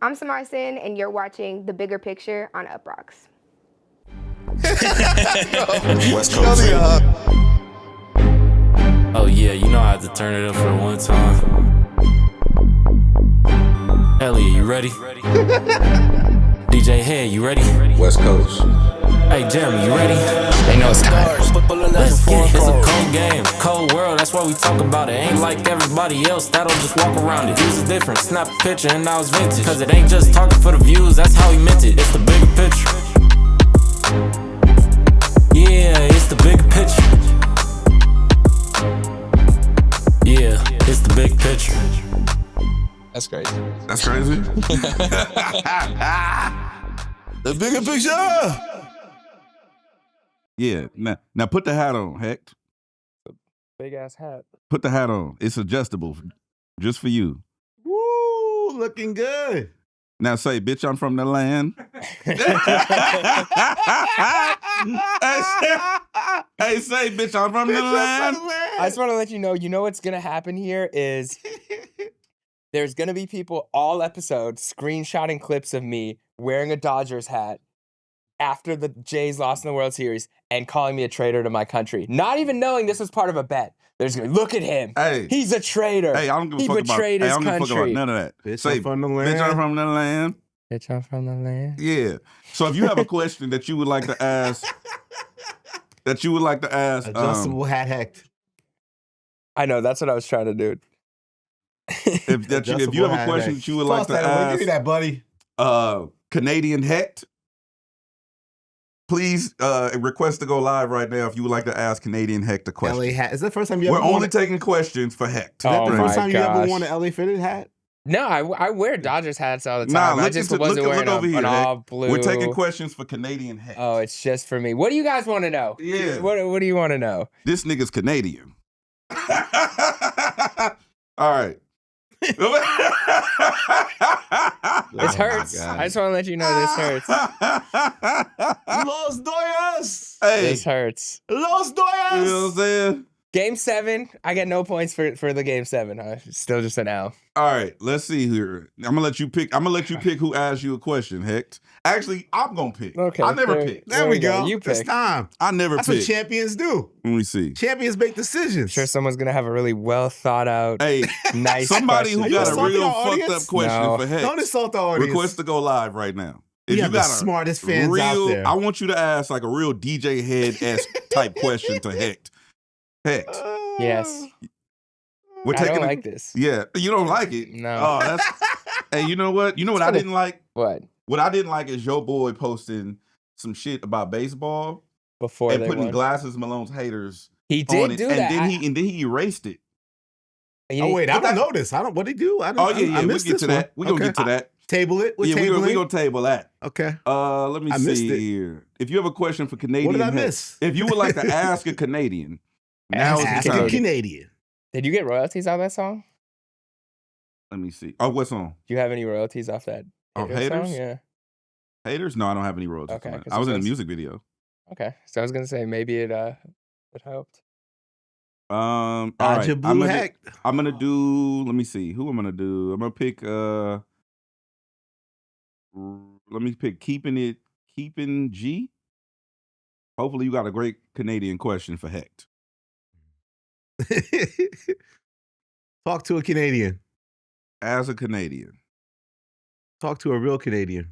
I'm Samarson, and you're watching The Bigger Picture on Up Rocks. West Coast. Oh yeah, you know I had to turn it up for one time. Elliott, you ready? DJ Hed, you ready? West Coast. Hey Jeremy, you ready? They know it's time. Let's get it. It's a cold game, cold world, that's why we talk about it. Ain't like everybody else that'll just walk around it. Views is different, snap a picture and now it's vintage. Cause it ain't just talking for the views, that's how he meant it. It's the bigger picture. Yeah, it's the bigger picture. Yeah, it's the big picture. That's crazy. That's crazy. The bigger picture. Yeah. Now put the hat on, Hecht. Big ass hat. Put the hat on. It's adjustable, just for you. Woo, looking good. Now say, bitch, I'm from the land. Hey, say, bitch, I'm from the land. I just want to let you know what's going to happen here is there's going to be people all episode screenshotting clips of me wearing a Dodgers hat after the Jays lost in the World Series and calling me a traitor to my country. Not even knowing this was part of a bet. They're just going to look at him. Hey. He's a traitor. Hey, I don't give a he fuck about. betrayed Hey, I his don't give a fuck about country. none of that. Bitch, Say, I'm from the land. bitch, I'm from the land. Bitch, I'm from the land. Yeah. So if you have a question that you would like to ask, Adjustable hat Hecht. I know, that's what I was trying to do. if you have a question that you would like to Give me ask, that, buddy. Canadian Hecht, please request to go live right now if you would like to ask Canadian Hecht a question. LA hat. Is that the first time you We're ever only worn it? taking questions for Hecht. Is that Oh the my first time you ever gosh. worn an LA fitted hat? No, I wear Dodgers hats all the Nah, time. I look just into- wasn't look wearing over here, an Hecht. all blue. We're taking questions for Canadian Hecht. Oh, it's just for me. What do you guys want to know? Yeah. What do you want to know? This nigga's Canadian. All right. This hurts. God. I just want to let you know this hurts. Los Doyas. Hey, This hurts. Los you know what I'm Doyas. saying? Game 7, I get no points for the game 7. Still just an L. All right, let's see here. I'm gonna let you pick who asks you a question, Hecht. Actually, I'm gonna pick. Okay. I never pick. There we go. You It's pick. time. I never That's pick. what champions do. Let me see. Champions make decisions. I'm sure someone's gonna have a really well thought out, Hey, nice somebody question. who Are you got a insulting real our fucked audience? up question No. for Hecht. Don't insult the audience. Request to go live right now. We If have you the got a smartest fans real, out there. I want you to ask like a real DJ Head-esque type question to Hecht. Hecht, Yes. we're I taking. don't like this. Yeah, you don't like it. No. Oh, that's. Hey, you know what? You know what I didn't like? What? What I didn't like is your boy posting some shit about baseball Before and they putting won. Glasses Malone's haters He on did it, do and that. then he erased it. Oh wait, I don't know this. I don't. What did he do? I don't. Oh yeah, I we missed get this to that. one. We gonna get to that. Table it. We're Yeah, tabling. we gonna table that. Okay. Let me I missed see it. here. If you have a question for Canadian, What did I Hecht, miss? If you would like to ask a Canadian, now is Ask the a time. Canadian. Did you get royalties off that song? Let me see. Oh, what song? Do you have any royalties off that Oh, Haters Haters? song? Yeah. Haters? No, I don't have any royalties. Okay, on it. 'cause I was it in a says- music video. Okay. So I was gonna say maybe it helped. All right. Dodger Blue Hecht. I'm gonna do. Let me see. Who I'm gonna do? I'm gonna pick. Let me pick. Keeping G. Hopefully, you got a great Canadian question for Hecht. Talk to a Canadian. As a Canadian, Talk to a real Canadian.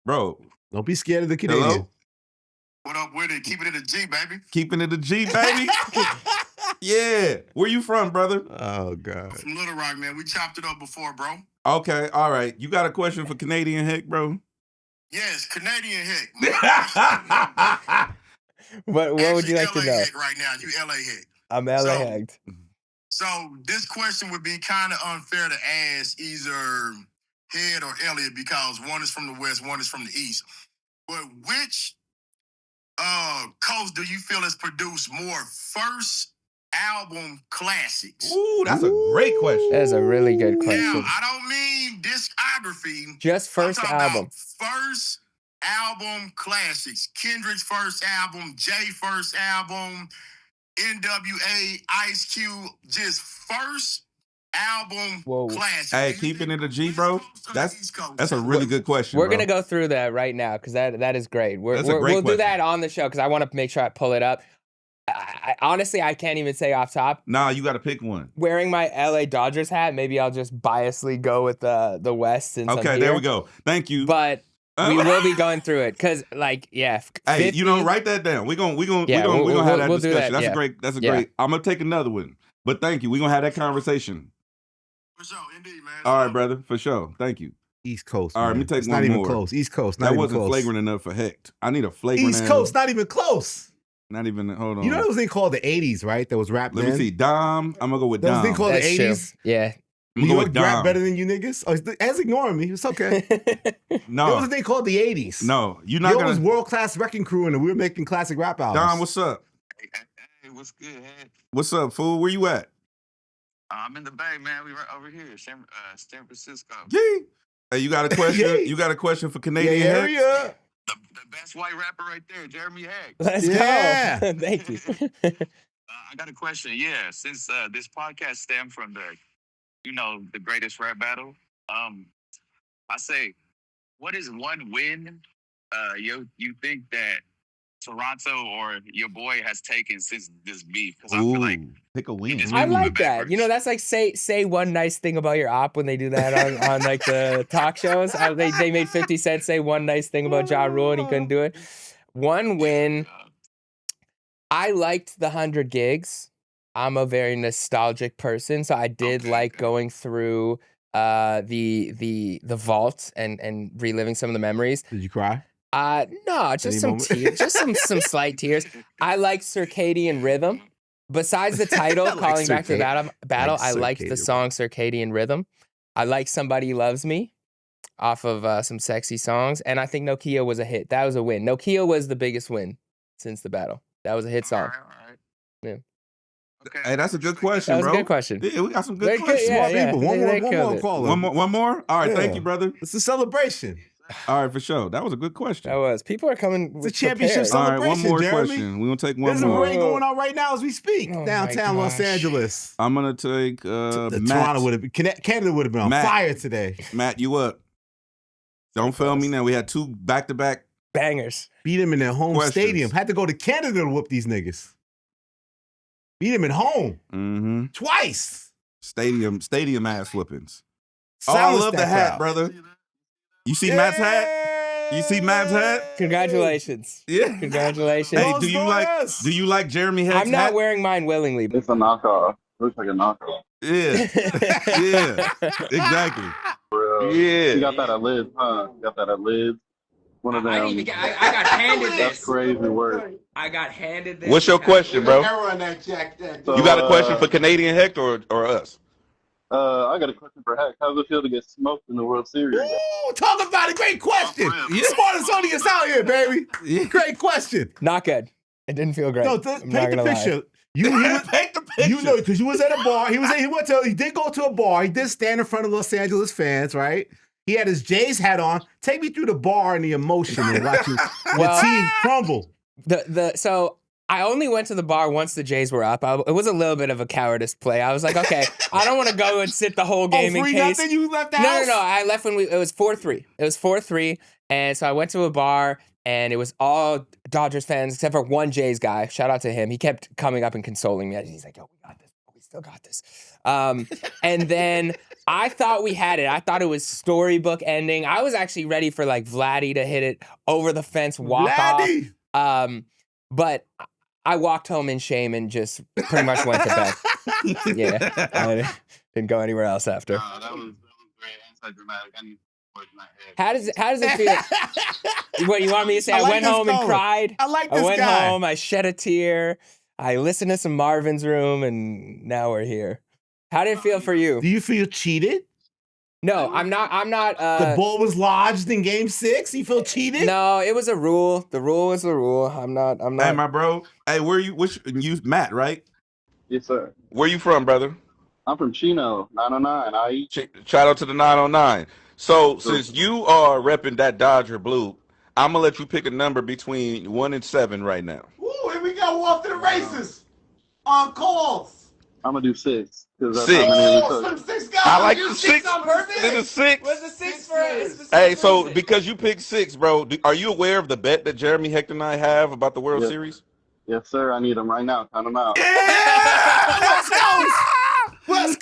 bro. Don't be scared of the Canadian. Hello. What up with it? Keeping it a G, baby. Keeping it a G, baby. Yeah. Where you from, brother? Oh God. From Little Rock, man. We chopped it up before, bro. Okay. All right. You got a question for Canadian Hecht, bro? Yes, Canadian Heck. What would you like to LA know? Heck right now. You LA Heck. I'm LA So- Hecht. So this question would be kind of unfair to ask either Hed or Elliott because one is from the West, one is from the East. But which coast do you feel has produced more first album classics? Ooh, that's a great question. That is a really good Now, question. I don't mean discography. Just first I'm talking album. about first album classics. Kendrick's first album, Jay first album, NWA, Ice Cube, just first album Whoa. classic. Hey, keeping it a G, bro. That's a really good question. We're bro. gonna go through that right now because that is great. That's a great We'll do question. that on the show because I want to make sure I pull it up. Honestly, I can't even say off top. Nah, you got to pick one. Wearing my LA Dodgers hat, maybe I'll just biasly go with the West. Since Okay, I'm there here. we go. Thank you. But we will be going through it because, like, yeah. Hey, 50, you know, write that down. We're gonna Yeah, have that we'll do discussion. that, That's yeah. a great. That's a Yeah. great. I'm gonna take another one. But thank you. We're gonna have that conversation. For sure, indeed, man. All right, brother. For sure. Thank you. East Coast. All right, man. let me take it's one not even more. close. East Coast. Not That even wasn't close. flagrant enough for Hecht. I need a flagrant. East Coast. Not even close. Not even. Hold on. You know there was a thing called the '80s, right? That was rap. Let me see. Dom. I'm gonna go with There was a Dom. thing called That's the true. '80s. Yeah. I'm New gonna go York with rap Dom. better than you niggas. Oh, it's ignoring me. It's okay. No. There was a thing called the '80s. No. You're not Yo gonna. was world class wrecking crew, and we were making classic rap albums. Dom, what's up? Hey, what's good, Hed? What's up, fool? Where you at? I'm in the Bay, man. We right over here, San Francisco. Yee. Hey, you got a question? Yay. You got a question for Yeah, Canadian Hecht? area. The best white rapper right there, Jeremy Hecht. Let's Yeah. go. Thank you. I got a question. Yeah, since this podcast stemmed from the greatest rap battle, I say, what is one win you think that Toronto or your boy has taken since this beef? Because I feel like pick a win. just I moving like that. backwards. You know, that's like say one nice thing about your op when they do that on like the talk shows. They made 50 Cent say one nice thing about Ja Rule and he couldn't do it. One win. I liked the 100 gigs. I'm a very nostalgic person, so I did like going through the vault and reliving some of the memories. Did you cry? No, just Any some moment? tears, just some slight tears. I like Circadian Rhythm. Besides the title, I like Calling Back to the Battle, I Like liked the Circadian song Circadian Rhythm. I like Somebody Loves Me off of some sexy songs. And I think Nokia was a hit. That was a win. Nokia was the biggest win since the battle. That was a hit song. All right. Yeah. Okay. Hey, that's a good question, That was bro. a good question. Yeah, we got some They good could- questions. yeah, Smart yeah. people. They One killed more it. caller. One more? All right, thank Yeah. you, brother. It's a celebration. All right, for sure. That was a good question. That was. People are coming. It's a championship prepared. All right, one celebration, more Jeremy. question. We're gonna take one There's a more. parade going on right now as we speak, Oh my downtown Los gosh. Angeles. I'm gonna take The Matt. Toronto would have been, Canada would have been on Matt. fire today. Matt, you up? Don't fail me now. We had two back-to-back. Bangers. Beat them in their home Questions. stadium. Had to go to Canada to whoop these niggas. Beat them at home Mm-hmm. twice. Stadium ass whoopings. Oh, I Silence love that the hat, crowd. brother. You see Matt's hat? You see Matt's hat? Congratulations. Yeah. Congratulations. Hey, Those do you like Jeremy Hecht's I'm not hat? wearing mine willingly. It's a knockoff. Looks like a knockoff. Yeah. Yeah. Exactly. Bro. Yeah. You got that at Lids, huh? You got that at Lids. One of them. I got handed That's this. crazy work. I got handed this. What's your question, bro? So, You got a question for Canadian Hecht or us? I got a question for Heck. How does it feel to get smoked in the World Series? Ooh, talk about it. Great question. Yeah. Smartest out here, baby. Great question. Not good. It didn't feel great. No, I'm paint not the gonna lie. picture. Paint the picture. You know, because you was at a bar. He did go to a bar. He did stand in front of Los Angeles fans, right? He had his Jays hat on. Take me through the bar and the emotion and watch your Well- team crumble. So I only went to the bar once the Jays were up. It was a little bit of a cowardice play. I was like, okay, I don't want to go and sit the whole game in 3 case. nothing. You left the No, house. no. I left when it was 4-3. It was 4-3, and so I went to a bar, and it was all Dodgers fans except for one Jays guy. Shout out to him. He kept coming up and consoling me. He's like, "Yo, we got this. We still got this." And then I thought we had it. I thought it was storybook ending. I was actually ready for like Vladdy to hit it over the fence, walk Vladdy. off. But I walked home in shame and just pretty much went to bed. Yeah, I didn't go anywhere else after. That was great. Anti-dramatic. I need to work my head. How does it feel? What you want me to say? I I, like went this home and fellow. cried. I like I this went guy. home. I shed a tear. I listened to some Marvin's Room, and now we're here. How did it feel for you? Do you feel cheated? No, I'm not. The ball was lodged in Game 6. You feel cheated? No, it was a rule. The rule is the rule. I'm not. Hey, my bro. Hey, where you? You Matt, right? Yes, sir. Where you from, brother? I'm from Chino, 909. I eat. Shout out to the 909. So since you are repping that Dodger blue, I'm gonna let you pick a number between 1 and 7 right now. Ooh, here we go. We're off to the races. On calls. I'm going to do 6. Because that's Six. how many we Oh, took. 6 guys. I like You the six 6. on purpose? Then the 6. Was the 6 for a specific Hey, so reason? because you picked 6, bro, are you aware of the bet that Jeremy Hecht and I have about the World Yes. Series? Yes, sir. I need them right now. Count them out. Let's go. Let's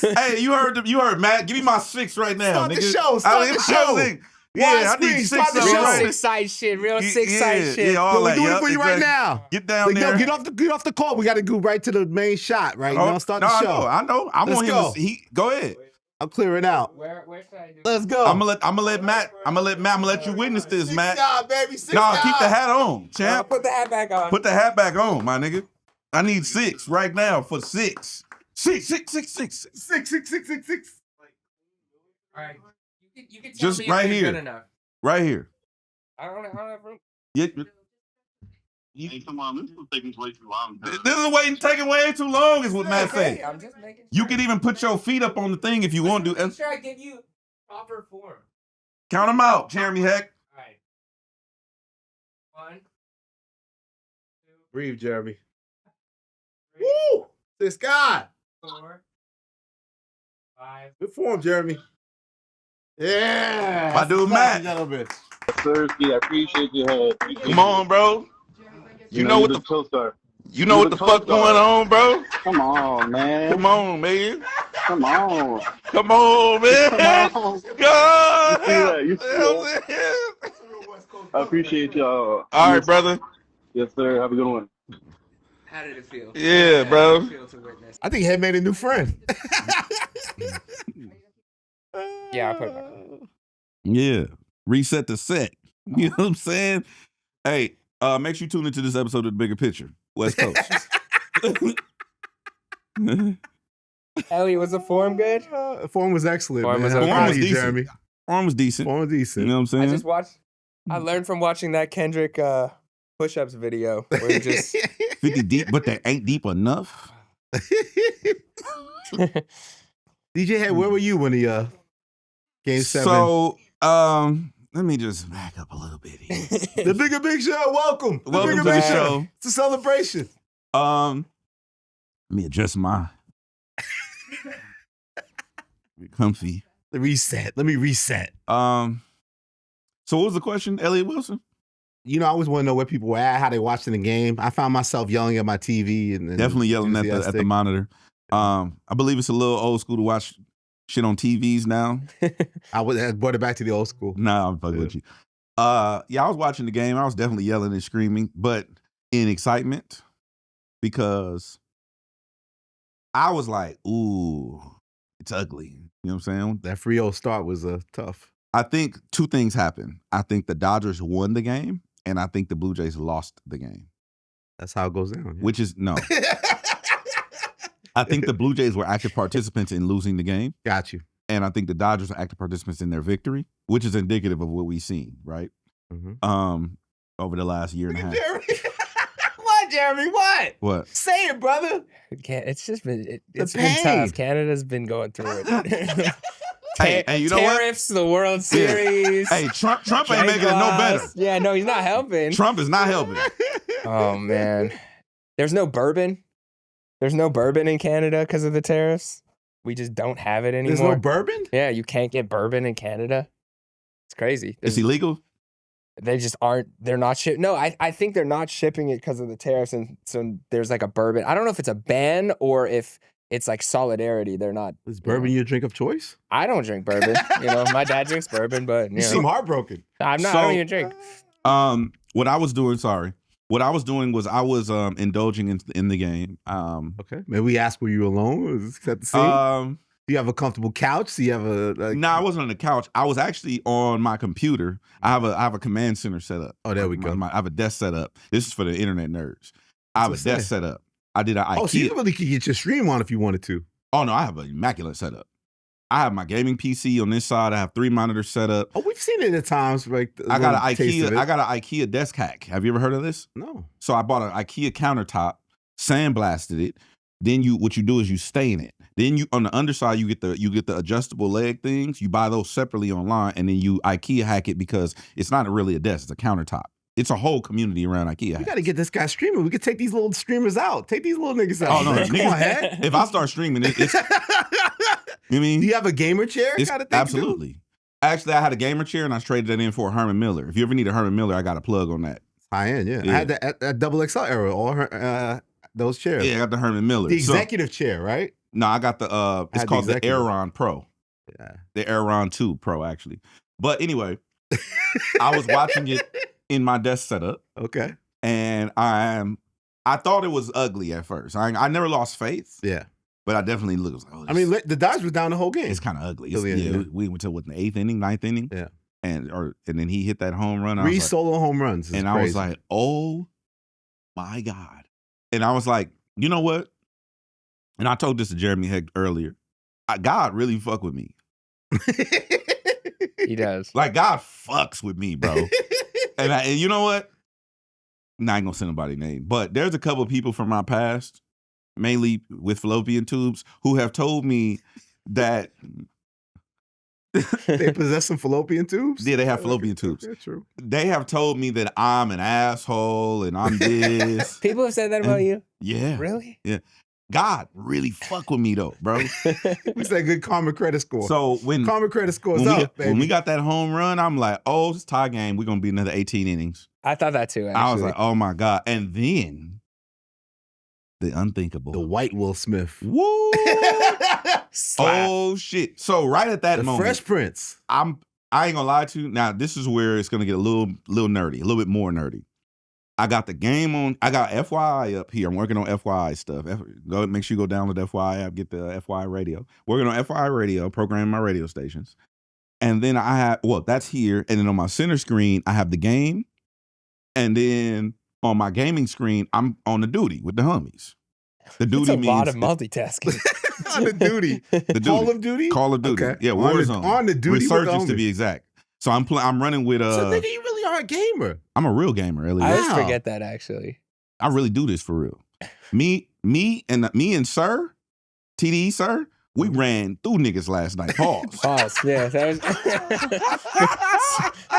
go. Hey, you heard Matt. Give me my 6 right now, Start the nigga. show. Start the show. Yeah, I Widescreen, need 6 start the of them show. Real right. 6 side shit. Real 6 Yeah, side shit. yeah, all We're that. doing it Yup, for you right exactly. now. Get down Like, there. no, get off the call. We got to go right to the main shot, right? Oh, Now start no, the show. I know. I Let's want him go. to. Go ahead. I'm clearing out. Where should I do? Let's go. I'm gonna let Matt. I'm gonna let you witness this, 6 Matt. God, baby. 6 No, God. keep the hat on, champ. Put the hat back on. Put the hat back on, my nigga. I need 6 right now for 6. 6, 6, 6, 6. 6, 6, 6, 6, 6. All right. You can tell Just me right if you're here. good enough. Right here. I don't have room. Yeah. Hey, come on. This is taking way too long. This is taking way too long, is what Matt Okay, said. I'm just making You sure. can even put your feet up on the thing if you want to. Make sure I give you proper form. Count them out, Jeremy Hecht. All right. 1, 2, Breathe, Jeremy. 3, Woo! 6 God. 4, 5. Good form, Jeremy. Yeah. My dude, Matt. Gentlemen. Yes, sir. I appreciate your head. Come on, bro. You know what you're the co-star. you know You're what the the fuck co-star. going on, bro? Come on, man. Come on, man. Come on. Come on, man. Come on. God. You see that? You see help that? me. I appreciate y'all. All right, brother. Yes, sir. Have a good one. How did it feel? Yeah, How bro. did it feel to witness? I think Head made a new friend. Yeah, I'll put it back on. Yeah. Reset the set. You know what I'm saying? Hey, make sure you tune into this episode of The Bigger Picture. West Coast. Elliott, was the form good? Form was excellent. Form man. was I'm okay. proud Form of was you, decent. Jeremy. Form was decent. Form was decent. You know what I'm I saying? just watched. I learned from watching that Kendrick push-ups video where he just 50 deep, but they ain't deep enough. DJ Head, where were you when the Game 7? So, let me just back up a little bit here. The Bigger Big Show, welcome. The Welcome Bigger to the Big show. It's a celebration. Let me adjust my be comfy. Let me reset. So what was the question, Elliott Wilson? You know, I always want to know where people were at, how they watching the game. I found myself yelling at my TV and Definitely yelling at the enthusiastic. monitor. I believe it's a little old school to watch shit on TVs now. I brought it back to the old school. Nah, I'm fucking with you. Yeah, I was watching the game. I was definitely yelling and screaming, but in excitement because I was like, ooh, it's ugly. You know what I'm saying? That 3-0 start was tough. I think 2 things happened. I think the Dodgers won the game, and I think the Blue Jays lost the game. That's how it goes down. Yeah. Which is, no. I think the Blue Jays were active participants in losing the game. Got you. And I think the Dodgers are active participants in their victory, which is indicative of what we've seen, right? Mm-hmm. Over the last year and a half. Jeremy. What, Jeremy? What? What? Say it, brother. it's just been it's The been pain. tough. Canada's been going through it. Hey, you know what? Tariffs, the World Series. Hey, Trump ain't making it no better. Yeah, no, he's not helping. Trump is not helping. Oh man, there's no bourbon. There's no bourbon in Canada because of the tariffs. We just don't have it anymore. There's no bourbon? Yeah, you can't get bourbon in Canada. It's crazy. It's illegal? They just aren't. They're not shipping. No, I think they're not shipping it because of the tariffs, and so there's like a bourbon. I don't know if it's a ban or if it's like solidarity. They're not. Is bourbon your drink of choice? I don't drink bourbon. My dad drinks bourbon, but You seem heartbroken. I'm not. I don't even drink. What I was doing was I was indulging in the game. Okay. May we ask, were you alone? Or is this at the scene? Do you have a comfortable couch? Do you have a No, I wasn't on the couch. I was actually on my computer. I have a command center set up. Oh, there we go. I have a desk set up. This is for the internet nerds. I have a That's what's desk set up. I did an IKEA. Oh, so you really could get your stream on if you wanted to. Oh no, I have an immaculate setup. I have my gaming PC on this side. I have 3 monitors set up. Oh, we've seen it at times. Like I got an IKEA desk hack. Have you ever heard of this? No. So I bought an IKEA countertop, sandblasted it. Then what you do is you stain it. Then you on the underside you get the adjustable leg things. You buy those separately online, and then you IKEA hack it because it's not really a desk; it's a countertop. It's a whole community around IKEA You hats. got to get this guy streaming. We could take these little streamers out. Take these little niggas out. Oh no, man. Come on, Head. if I start streaming, it's you know what I mean? Do you have a gamer chair? It's, Kind of thing, absolutely. Actually, I had a gamer chair and I traded that in for a Herman Miller. If you ever need a Herman Miller, I got a plug on that. High end, yeah. I had that double XL era, all her, those chairs. Yeah, I got the Herman Miller. The executive chair, right? No, I got the it's called the Aeron Pro. Yeah. The Aeron 2 Pro, actually. But anyway, I was watching it in my desk setup. Okay. And I thought it was ugly at first. I never lost faith. Yeah. But I definitely looked. Oh, I mean, the Dodgers was down the whole game. It's kind of ugly. Yeah. We went to what, the 8th inning, 9th inning? Yeah. And then he hit that home run. 3 solo home runs. And I was like, oh my God. And I was like, you know what? And I told this to Jeremy Hecht earlier. God really fuck with me. He does. Like, God fucks with me, bro. and you know what? Not gonna say nobody's name, but there's a couple of people from my past, mainly with fallopian tubes, who have told me that they possess some fallopian tubes? Yeah, they have fallopian tubes. That's true. They have told me that I'm an asshole and I'm this. People have said that about you? Yeah. Really? Yeah. God really fuck with me though, bro. We said good karma credit score. So when karma credit score's up, baby. When we got that home run, I'm like, oh, it's a tie game. We're gonna be another 18 innings. I thought that too, actually. I was like, oh my God. And then the unthinkable. The white Will Smith. Woo! Oh shit. So right at that moment. Fresh Prince. I ain't gonna lie to you. Now, this is where it's gonna get a little nerdy, a little bit more nerdy. I got the game on. I got FYI up here. I'm working on FYI stuff. Make sure you go download the FYI app, get the FYI radio. Working on FYI radio, programming my radio stations. And then I have, that's here. And then on my center screen, I have the game. And then on my gaming screen, I'm on the duty with the homies. The duty That's a means lot of multitasking. On the duty. Call of Duty? Call of Duty. Okay. Yeah, Warzone. On the duty with the Resurgence to homies. be exact. So I'm running with So nigga, you really are a gamer. I'm a real gamer, Eliiott. I always forget that, actually. I really do this for real. Me and Sir, TDE Sir, we ran through niggas last night. Pause. Pause. Yeah. That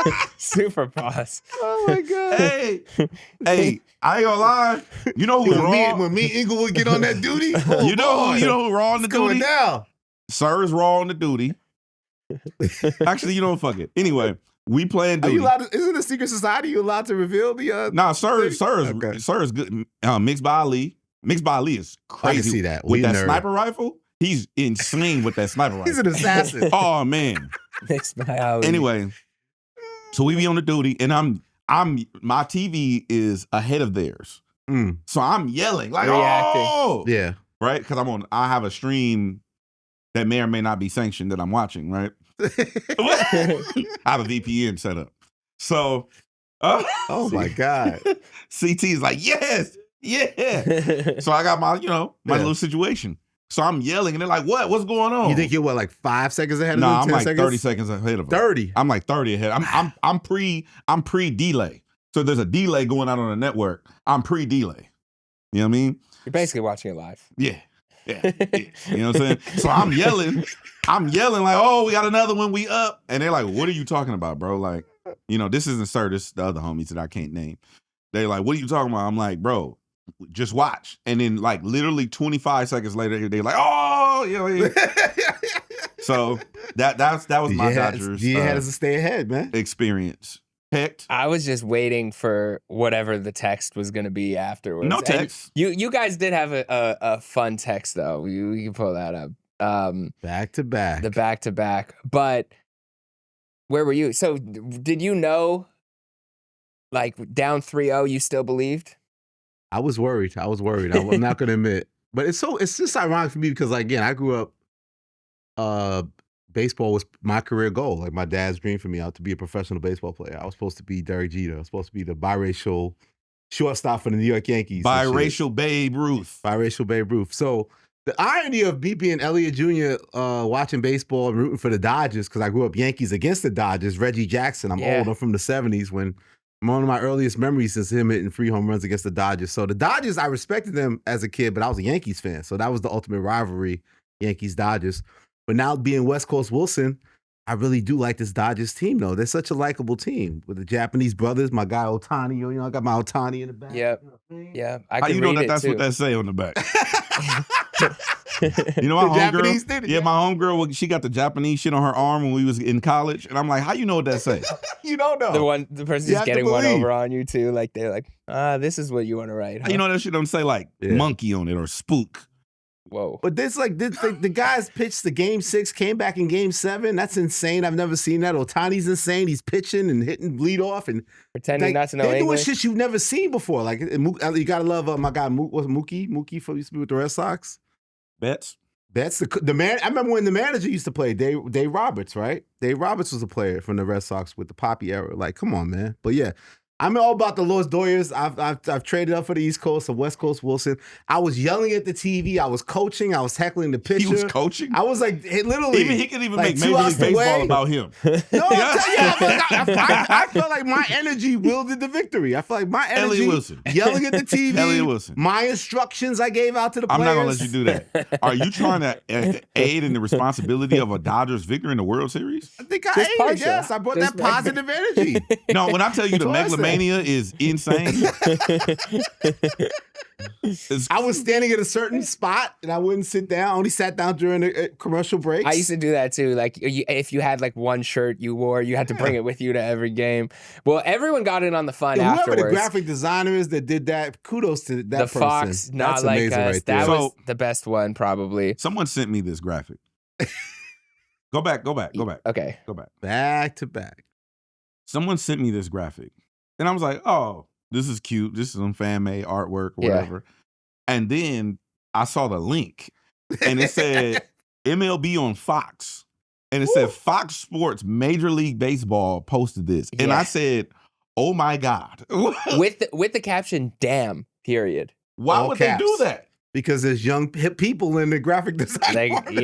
was super pause. Oh my God. Hey, I ain't gonna lie. You know who's wrong? When me and Inglewood get on that duty, you know who raw on the going duty? down. Sir is raw on the duty. Actually, you know, fuck it. Anyway, we playing Are duty. you allowed to, isn't a secret society you allowed to reveal the Nah, Sir is good. Mixed by Ali. Mixed by Ali is crazy. I can see that. With that sniper rifle, he's insane with that sniper rifle. He's an assassin. Oh man. Mixed by Ali. Anyway, so we be on the duty, and my TV is ahead of theirs. So I'm yelling like, Reacting. oh, Yeah. right, because I have a stream that may or may not be sanctioned that I'm watching, right? I have a VPN set up. So, Oh my God. CT is like, yes, yeah. So I got my little situation. So I'm yelling, and they're like, what's going on? You think you're like 5 seconds ahead of No, them? I'm 10 like seconds? 30 seconds ahead of them. 30. I'm like 30 ahead. I'm pre-delay. So there's a delay going out on the network. I'm pre-delay. You know what I mean? You're basically watching it live. Yeah. You know what I'm saying? So I'm yelling like, oh, we got another one, we up. And they're like, what are you talking about, bro? Like, this isn't Sir, this is the other homies that I can't name. They're like, what are you talking about? I'm like, bro, just watch. And then like literally 25 seconds later, they're like, oh, yeah. So that was my Dodgers You had to stay ahead, man. experience. Hecht. I was just waiting for whatever the text was going to be afterwards. No And text. You guys did have a fun text, though. You can pull that up. Back to back. The back-to-back. But where were you? So did you know, like, down 3-0, you still believed? I was worried. I'm not going to admit. But it's just ironic for me because, like, again, I grew up, baseball was my career goal. Like, my dad's dream for me out to be a professional baseball player. I was supposed to be Derek Jeter. I was supposed to be the biracial shortstop for the New York Yankees. Biracial Babe Ruth. Biracial Babe Ruth. So the irony of me being Elliott Jr. Watching baseball and rooting for the Dodgers, because I grew up Yankees against the Dodgers, Reggie Jackson. I'm old. I'm from the 70s when one of my earliest memories is him hitting 3 home runs against the Dodgers. So the Dodgers, I respected them as a kid, but I was a Yankees fan. So that was the ultimate rivalry, Yankees-Dodgers. But now being West Coast Wilson, I really do like this Dodgers team, though. They're such a likable team with the Japanese brothers. My guy Otani, you know, I got my Otani in the back. Yep. You know what I mean? Yeah, I How can you know read that it that's too. what that say on the back? You know, my The Japanese homegirl. did it, Yeah, yeah. my homegirl. She got the Japanese shit on her arm when we was in college, and I'm like, how you know what that say? You don't know. The person You who's have to getting one believe. over on you too. Like they're like, this is what you want to write. How you know that shit don't say like Yeah. monkey on it or spook? Whoa. But this, like, the guys pitched the game 6, came back in game 7. That's insane. I've never seen that. Otani's insane. He's pitching and hitting lead off and Pretending not to know they're English. doing shit you've never seen before. Like, you gotta love my guy Mookie. Mookie used to be with the Red Sox. Bets. That's the man. I remember when the manager used to play, Dave Roberts, right? Dave Roberts was a player from the Red Sox with the Poppy era. Like, come on, man. But yeah, I'm all about the Los Doyers. I've traded up for the East Coast, the West Coast Wilson. I was yelling at the TV. I was coaching. I was heckling the pitcher. He was coaching. I was like, literally. Even he could even like, make 2 Major outs League Baseball away. about him. No, I felt like my energy wielded the victory. I felt like my energy, Elliott Wilson. yelling at the TV, Elliott Wilson. my instructions I gave out to the I'm players. not gonna let you do that. Are you trying to aid in the responsibility of a Dodgers victory in the World Series? I think I Just ate partial. it, yes. I brought Just that positive energy. No, when I tell you the That's what I said. megalomania is insane. I was standing at a certain spot and I wouldn't sit down. I only sat down during the commercial breaks. I used to do that too. Like if you had like one shirt you wore, you had to bring it with you to every game. Well, everyone got in on the fun Whoever afterwards. the graphic designer is that did that, kudos to that the person. Fox, not That's like amazing us. right there. That was So- the best one, probably. Someone sent me this graphic. Go back. Okay. Back to back. Someone sent me this graphic. And I was like, oh, this is cute. This is some fan made artwork or Yeah. whatever. And then I saw the link and it said MLB on Fox. And it said Fox Sports Major League Baseball posted this. And Yeah. I said, oh my God. with the caption, "Damn." Period. Why All would caps. they do that? Because there's young hip people in the graphic design. They got They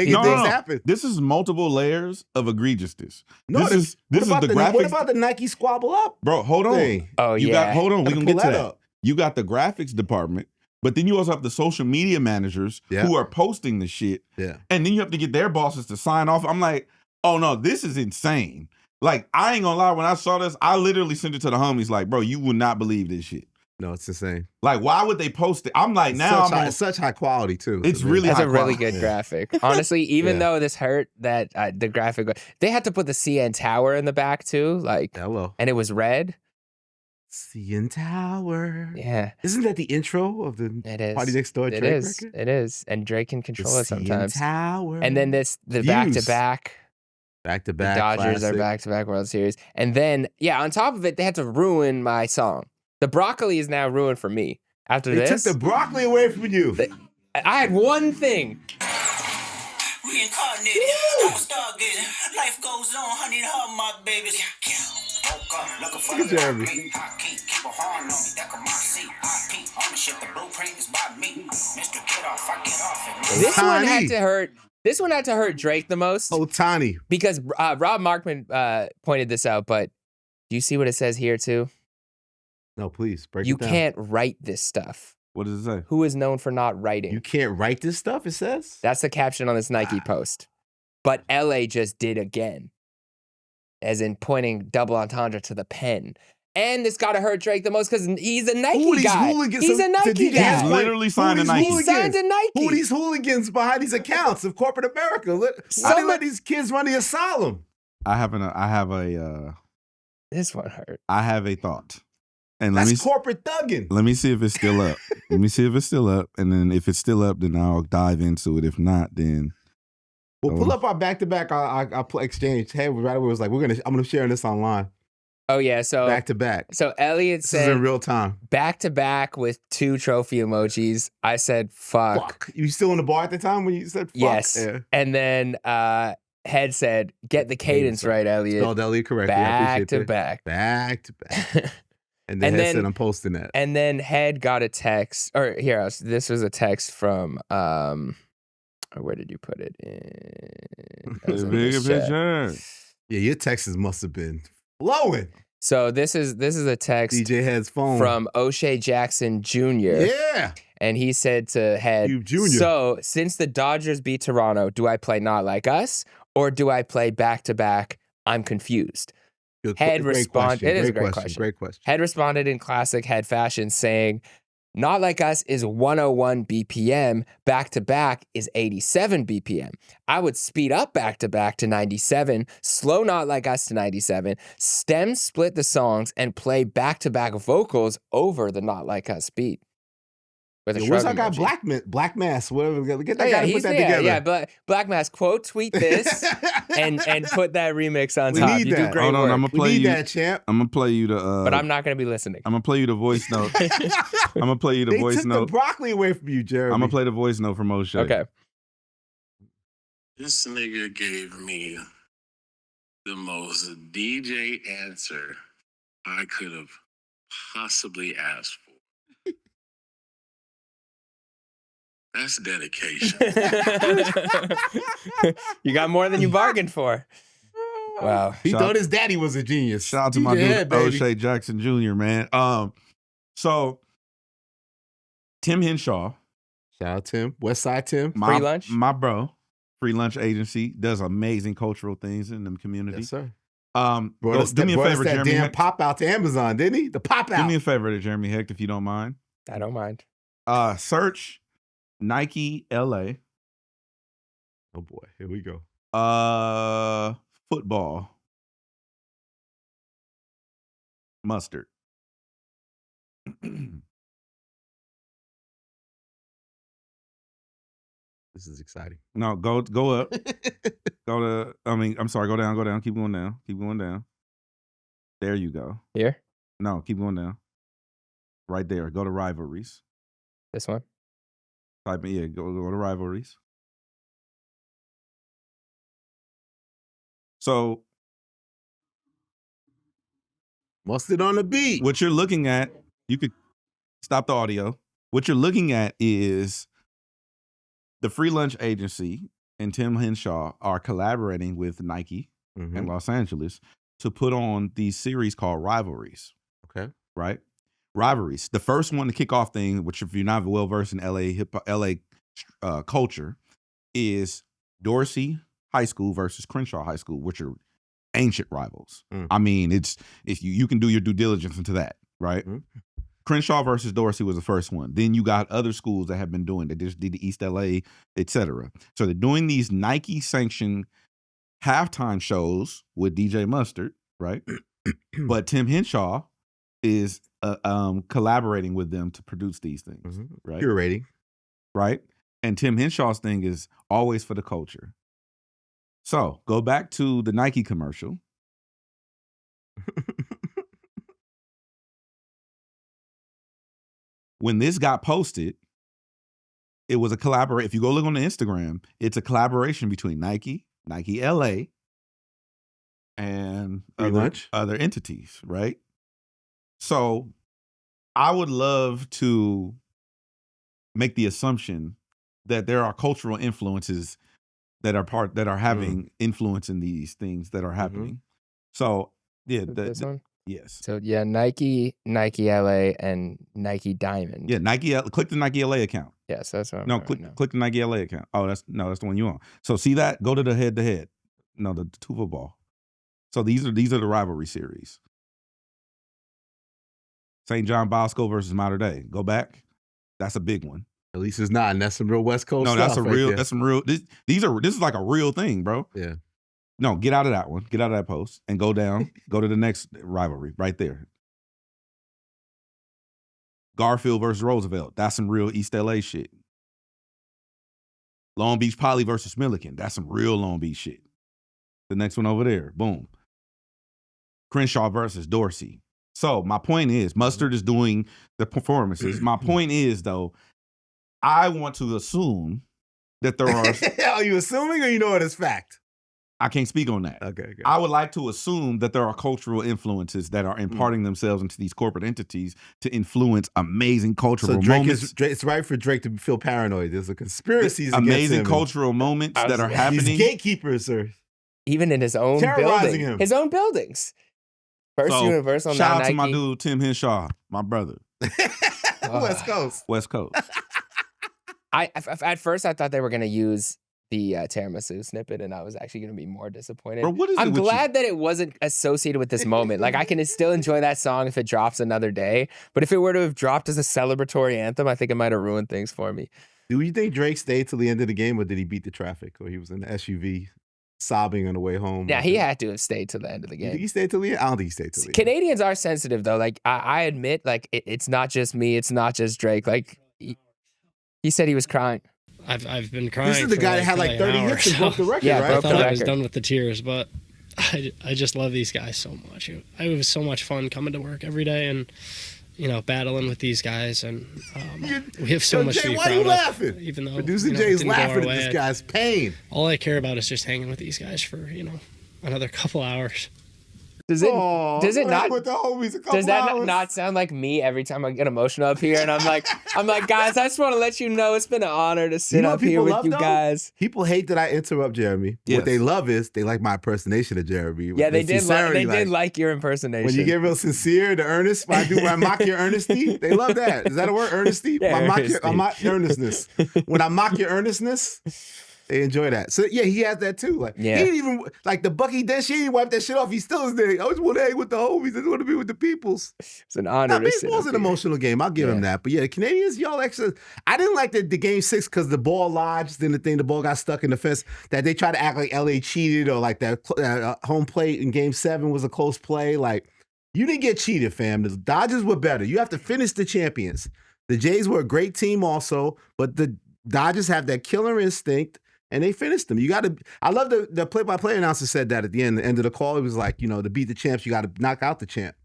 people. things happen. This is multiple layers of egregiousness. No, this is what about the What graphics. about the Nike Squabble Up Bro, hold on. thing? Oh You yeah. got hold on, we Gotta can pull get to that that. up. You got the graphics department, but then you also have the social media managers Yeah. who are posting the shit. Yeah. And then you have to get their bosses to sign off. I'm like, oh no, this is insane. Like, I ain't gonna lie, when I saw this, I literally sent it to the homies, like, bro, you would not believe this shit. No, it's insane. Like, why would they post it? I'm like, now I'm It's such high quality too. It's amazing. really That's high a really quality. good graphic. Honestly, even Yeah. though this hurt that the graphic, they had to put the CN Tower in the back too, like, Hello. and it was red. CN Tower. Yeah, Isn't that the intro of the it is. Party Next Door It Drake is. record? It is. And Drake can The control it CN sometimes. Tower. And then the Views. back to back. Back to The back. Dodgers are classic. back to back World Series. And then, yeah, on top of it, they had to ruin my song. The broccoli is now ruined for me. After They this, took the broccoli away from you. I had one thing. Reincarnated, I'm a stargazer. Life goes on, honey, her my babies. Woke up looking for Look at the Jeremy. me. I can't keep a horn on me. That come my seat. I peep ownership. The blueprint is by me. Mr. Get Off, I get off. And This one had Tiny. to hurt. This one had to hurt Drake the most Otani. because Rob Markman pointed this out. But do you see what it says here too? No, please break You it down. can't write this stuff. What does it say? Who is known for not writing? You can't write this stuff. It says. That's the caption on this Nike post. But LA just did again, as in pointing double entendre to the pen. And it's got to hurt Drake the most because he's a Nike Who are these guy. hooligans? He's So, a to Nike DJ He's guy. point, literally signed who to are these Nike. He signed to Nike. Who are these hooligans behind these accounts of corporate America? Why do Someone- they let these kids run the asylum? I have This one hurt. a thought. And That's corporate thugging. let me see if it's still up. Let me see if it's still up. And then if it's still up, then I'll dive into it. If not, then We'll pull up our back-to-back our exchange. Hey, right away was like, I'm gonna share this online. Oh yeah, so Back-to-back. so Elliott This is in said real time. back to back with 2 trophy emojis. I said fuck. Fuck. You still in the bar at the time when you said fuck? Yes. Yeah. And then Head said, "Get the cadence right, Elliott." Spelled Elliott correctly. I Back appreciate to that. back. Back to back. And then And Head then- said, I'm posting that. And then Head got a text, or here, this was a text from, where did you put it? That was in bigger this chat. picture. Yeah, your texts must have been flowing. So this is a text DJ Head's phone. from Oshea Jackson Jr. Yeah. And he said to Head, You Junior. so since the Dodgers beat Toronto, do I play Not Like Us or do I play back to back? I'm confused. Hed responded. It is a great question. Great question. Hed responded in classic Hed fashion, saying, "Not Like Us is 101 BPM. Back to back is 87 BPM. I would speed up back to back to 97, slow Not Like Us to 97, stem split the songs, and play back to back vocals over the Not Like Us beat." With a Where's shrug our guy emoji. Black Mass? Whatever. Get that Oh, guy to put that together. Yeah, but Black Mass, quote tweet this and put that remix on We top. need You do that. great Hold on, work. I'm gonna We play need you. that, champ. I'm gonna play you the. But I'm not going to be listening. I'm gonna play you the voice note. I'm gonna play you the They voice took note. the broccoli away from you, Jeremy. I'm gonna play the voice note from Oshea. Okay. This nigga gave me the most DJ answer I could have possibly asked for. That's dedication. You got more than you bargained for. Wow. He Shout- thought his daddy was a genius. Shout out to my DJ dude Hed, baby. Oshea Jackson Jr. Man. So Tim Henshaw, Shout out Tim. West Side Tim. Free lunch? my bro, Free Lunch Agency, does amazing cultural things in the community. Yes, sir. Do me a favor, that Jeremy damn Hecht. pop out to Amazon, didn't he? The pop Do out. me a favor to Jeremy Hecht, if you don't mind. I don't mind. Search Nike LA Oh boy, here we go. football mustard. This is exciting. No, go up. Go down. Keep going down. There you go. Here? No, keep going down. Right there. Go to rivalries. This one? Type in, go to rivalries. So Mustard on the beat. what you're looking at, you could stop the audio. What you're looking at is the Free Lunch Agency and Tim Henshaw are collaborating with Nike in Los Angeles to put on these series called Rivalries. Okay. Right? Rivalries. The first one to kick off thing, which if you're not well versed in LA culture, is Dorsey High School versus Crenshaw High School, which are ancient rivals. I mean, it's if you can do your due diligence into that, right? Crenshaw versus Dorsey was the first one. Then you got other schools that have been doing that. They just did the East LA, etc. So they're doing these Nike sanctioned halftime shows with DJ Mustard, right? But Tim Henshaw is collaborating with them to produce these things, right? Curating. Right? And Tim Henshaw's thing is always for the culture. So go back to the Nike commercial. When this got posted, it was a collaboration. If you go look on the Instagram, it's a collaboration between Nike, Nike LA, and other entities, right? So I would love to make the assumption that there are cultural influences that are having influence in these things that are happening. So yeah, This one? yes. So yeah, Nike LA, and Nike Diamond. Yeah, click the Nike LA account. Yes, that's what I'm No, doing right now. click the Nike LA account. Oh, that's the one you on. So see that? Go to the head to head. No, the two football. So these are the rivalry series. St. John Bosco versus Mater Dei. Go back. That's a big one. At least it's not, and that's some real West Coast No, stuff. that's some real. This is like a real thing, bro. Yeah. No, get out of that one. Get out of that post and go down. Go to the next rivalry right there. Garfield versus Roosevelt. That's some real East LA shit. Long Beach Poly versus Milliken. That's some real Long Beach shit. The next one over there. Boom. Crenshaw versus Dorsey. So my point is, Mustard is doing the performances. My point is, though, I want to assume that there are... Are you assuming, or you know it as fact? I can't speak on that. Okay. I would like to assume that there are cultural influences that are imparting themselves into these corporate entities to influence amazing cultural So Drake moments. it's right for Drake to feel paranoid. There's a conspiracy. Amazing cultural moments that are happening. These gatekeepers, sir. Even in his own Terrorizing building. him. His own buildings. First Universal, shout now out Nike. to my dude Tim Henshaw, my brother. West Coast. West Coast. At first I thought they were going to use tiramisu snippet, and I was actually going to be more disappointed. Bro, what is it I'm with you? glad that it wasn't associated with this moment. Like, I can still enjoy that song if it drops another day, but if it were to have dropped as a celebratory anthem, I think it might have ruined things for me. Do you think Drake stayed till the end of the game, or did he beat the traffic, or he was in the SUV sobbing on the way home? Yeah, he had to have stayed till the end of the You think game. he stayed till the end? I don't think he stayed till the end. Canadians are sensitive, though. Like, I admit, like, it's not just me. It's not just Drake. Like, he said he was crying. I've been crying. This is the for guy that had like 30 hits and broke the record, Yeah, right? I broke thought the I was record. done with the tears, but I just love these guys so much. It was so much fun coming to work every day and battling with these guys, and we have so much Jay, to be why proud you of. laughing? Even though Producer it Jay's didn't go our laughing at way, this guy's pain. all I care about is just hanging with these guys for another couple hours. Does it Hang not? with the homies a couple Does that hours. not sound like me every time I get emotional up here? And I'm like, guys, I just want to let you know it's been an honor to sit know up what here people with love, you though? guys. People hate that I interrupt Jeremy. Yes. What they love is they like my impersonation of Jeremy. Yeah, they The did. sincerity, They did like your impersonation. when you get real sincere, the earnest, when I mock your earnesty, they love that. Is that a word, earnesty? Yeah, I mock your earnestness. When I mock your earnestness, they enjoy that. So yeah, he has that too. Like Yeah. he didn't even like the Bucky Dent. She didn't wipe that shit off. He still is there. I just want to hang with the homies. I just want to be with the peoples. It's an honor. Now, to sit baseball's up an here. emotional game. I'll give him that. But yeah, the Canadians, y'all extra. I didn't like the game 6 because the ball lodged in the ball got stuck in the fence. That they try to act like LA cheated or like that home plate in game 7 was a close play. Like, you didn't get cheated, fam. The Dodgers were better. You have to finish the champions. The Jays were a great team also, but the Dodgers have that killer instinct. And they finished them. You got to. I love the play-by-play announcer said that at the end of the call. It was like, to beat the champs, you got to knock out the champ.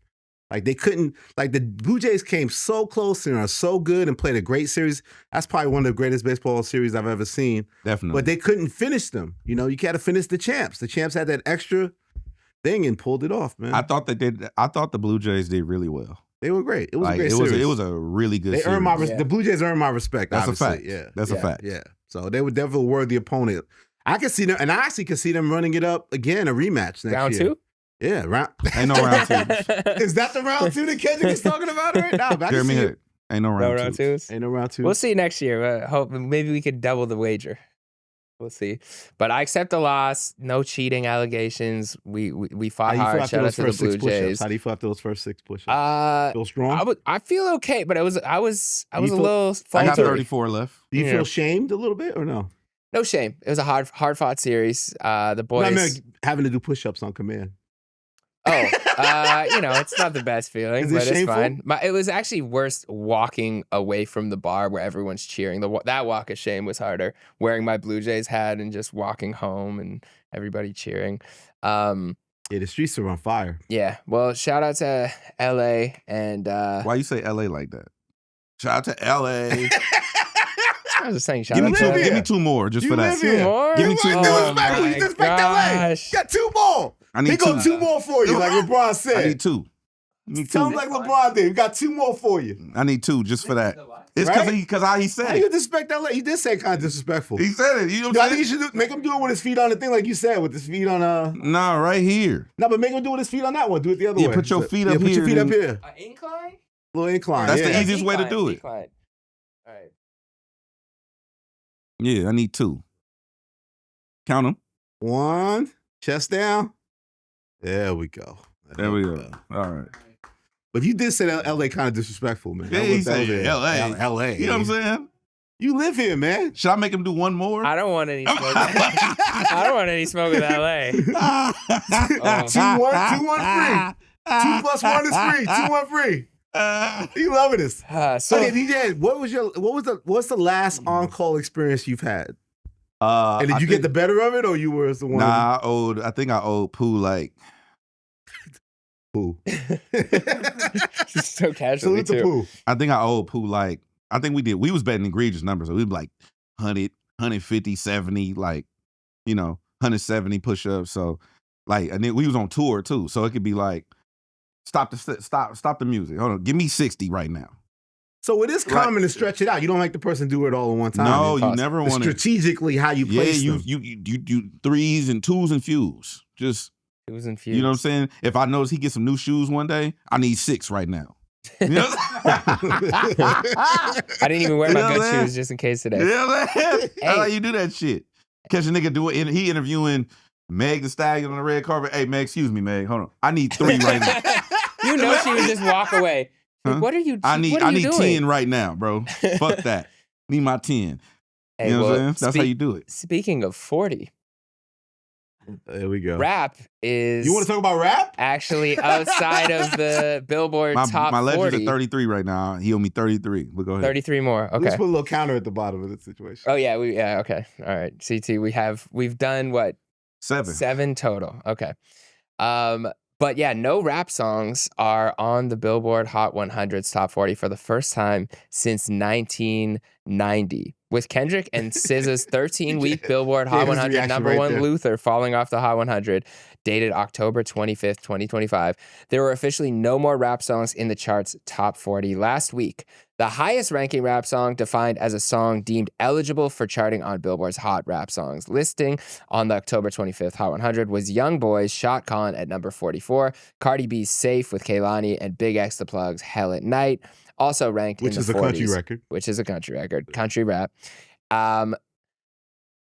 Like they couldn't. Like the Blue Jays came so close and are so good and played a great series. That's probably one of the greatest baseball series I've ever seen. Definitely. But they couldn't finish them. You got to finish the champs. The champs had that extra thing and pulled it off, man. I thought the Blue Jays did really well. They were great. It was Like, a great series. It was a really good. They series. earned the Blue Jays earned my respect. That's a obviously. fact. Yeah, That's a fact. Yeah. So they were definitely a worthy opponent. I could see them, and I actually could see them running it up again, a rematch next Round year. 2? Yeah, round. Ain't no round 2. Is that the round 2 that Kendrick is talking about right now? I can Jeremy see it. Hecht. Ain't no No round, round 2. twos. Ain't no round 2. We'll see next year. Hope maybe we could double the wager. We'll see. But I accept the loss. No cheating allegations. We fought How do you feel hard. after Shout out those to the first Blue 6 push-ups? Jays. How do you feel after those first 6 push-ups? Feel strong? I feel okay, but I was a feel- little I got faltery. 34 left. Do you Yeah. feel shamed a little bit or no? No shame. It was a hard fought series. The No, boys. I mean, having to do push-ups on command. It's not the best feeling, Is it but it's shameful? fine. It was actually worse walking away from the bar where everyone's cheering. That walk of shame was harder. Wearing my Blue Jays hat and just walking home and everybody cheering. Yeah, the streets are on fire. Yeah. Well, shout out to LA and Why you say LA like that? Shout out to LA. I was just saying shout Give me out two. to Give me 2 more just You for that. live here. more. Give me 2 You more. disrespectful. You disrespect LA. gosh. Got 2 more. I need He go 2. 2 more for you, like LeBron said. I need 2. Need Tell him 2. like LeBron did. We got 2 more for you. I need 2 just for that. It's Right? because how he said How you it. disrespect LA? He did say kind of disrespectful. He said it. You know I what I'm think you saying? should make him do it with his feet on the thing, like you said, with his feet on Nah, right here. No, but make him do it with his feet on that one. Do it the other Yeah, way. put your feet up Put your here feet up and- here. Incline? Little incline. That's the yeah. easiest way to do it. Incline. All right. Yeah, I need 2. Count them. 1, chest down. There we go. There we go. All right. But you did say that LA kind of disrespectful, man. Yeah, That he was- that said was it. LA. LA. You know what I'm saying? You live here, man. Should I make him do 1 more? I don't want any smoke. I don't want any smoke with LA. 2-1 free. 2 plus 1 is free. 2-1 free. You loving this? So Okay, DJ, what's the last on-call experience you've had? And did you get the better of it, or you were the one? Nah, I think I owed Pooh like. Pooh. just so casually Salute to too. Pooh. I think I owed Pooh like. I think we did. We was betting egregious numbers. So we like 100, 150, 70, like, 170 push-ups. So like, and then we was on tour too. So it could be like, stop the music. Hold on, give me 60 right now. So it is common to stretch it out. You don't make the person do it all at one time. No, It's you never it's want to. strategically how you place them. you 3s and 2s and fews. Just It was infused. you know what I'm saying. If I notice he gets some new shoes one day, I need 6 right now. You know what I didn't even wear You my know good what I'm saying? shoes just in case today. You know what I'm saying? That's how Hey. you do that shit. Catch a nigga do it. He interviewing Meg Thee Stallion on the red carpet. Hey, Meg, excuse me, Meg. Hold on. I need 3 right now. You know she would just walk away. Like, Huh? what are you? I need doing? 10 right now, bro. Fuck that. Need my 10. Hey, you know well, what I'm saying? That's how you do it. Speaking of 40, there we go. rap is. You want to talk about rap? Actually, outside of the Billboard top my 40. legends at 33 right now. He owe me 33. But go ahead. 33 more. Okay. Let's put a little counter at the bottom of this situation. Oh yeah, okay. All right. CT, we've done what? 7 total. Okay. But yeah, no rap songs are on the Billboard Hot 100's top 40 for the first time since 1990. With Kendrick and SZA's 13-week Billboard Hot 100 number one Luther falling off the Hot 100, dated October 25th, 2025, there were officially no more rap songs in the chart's top 40 last week. The highest ranking rap song defined as a song deemed eligible for charting on Billboard's Hot Rap Songs listing on the October 25th Hot 100 was Youngboy's Shot Con at number 44, Cardi B's Safe with Kehlani, and Big X the Plug's Hell at Night, also ranked in the 40s. Which is a country record. Which is a country record, country rap.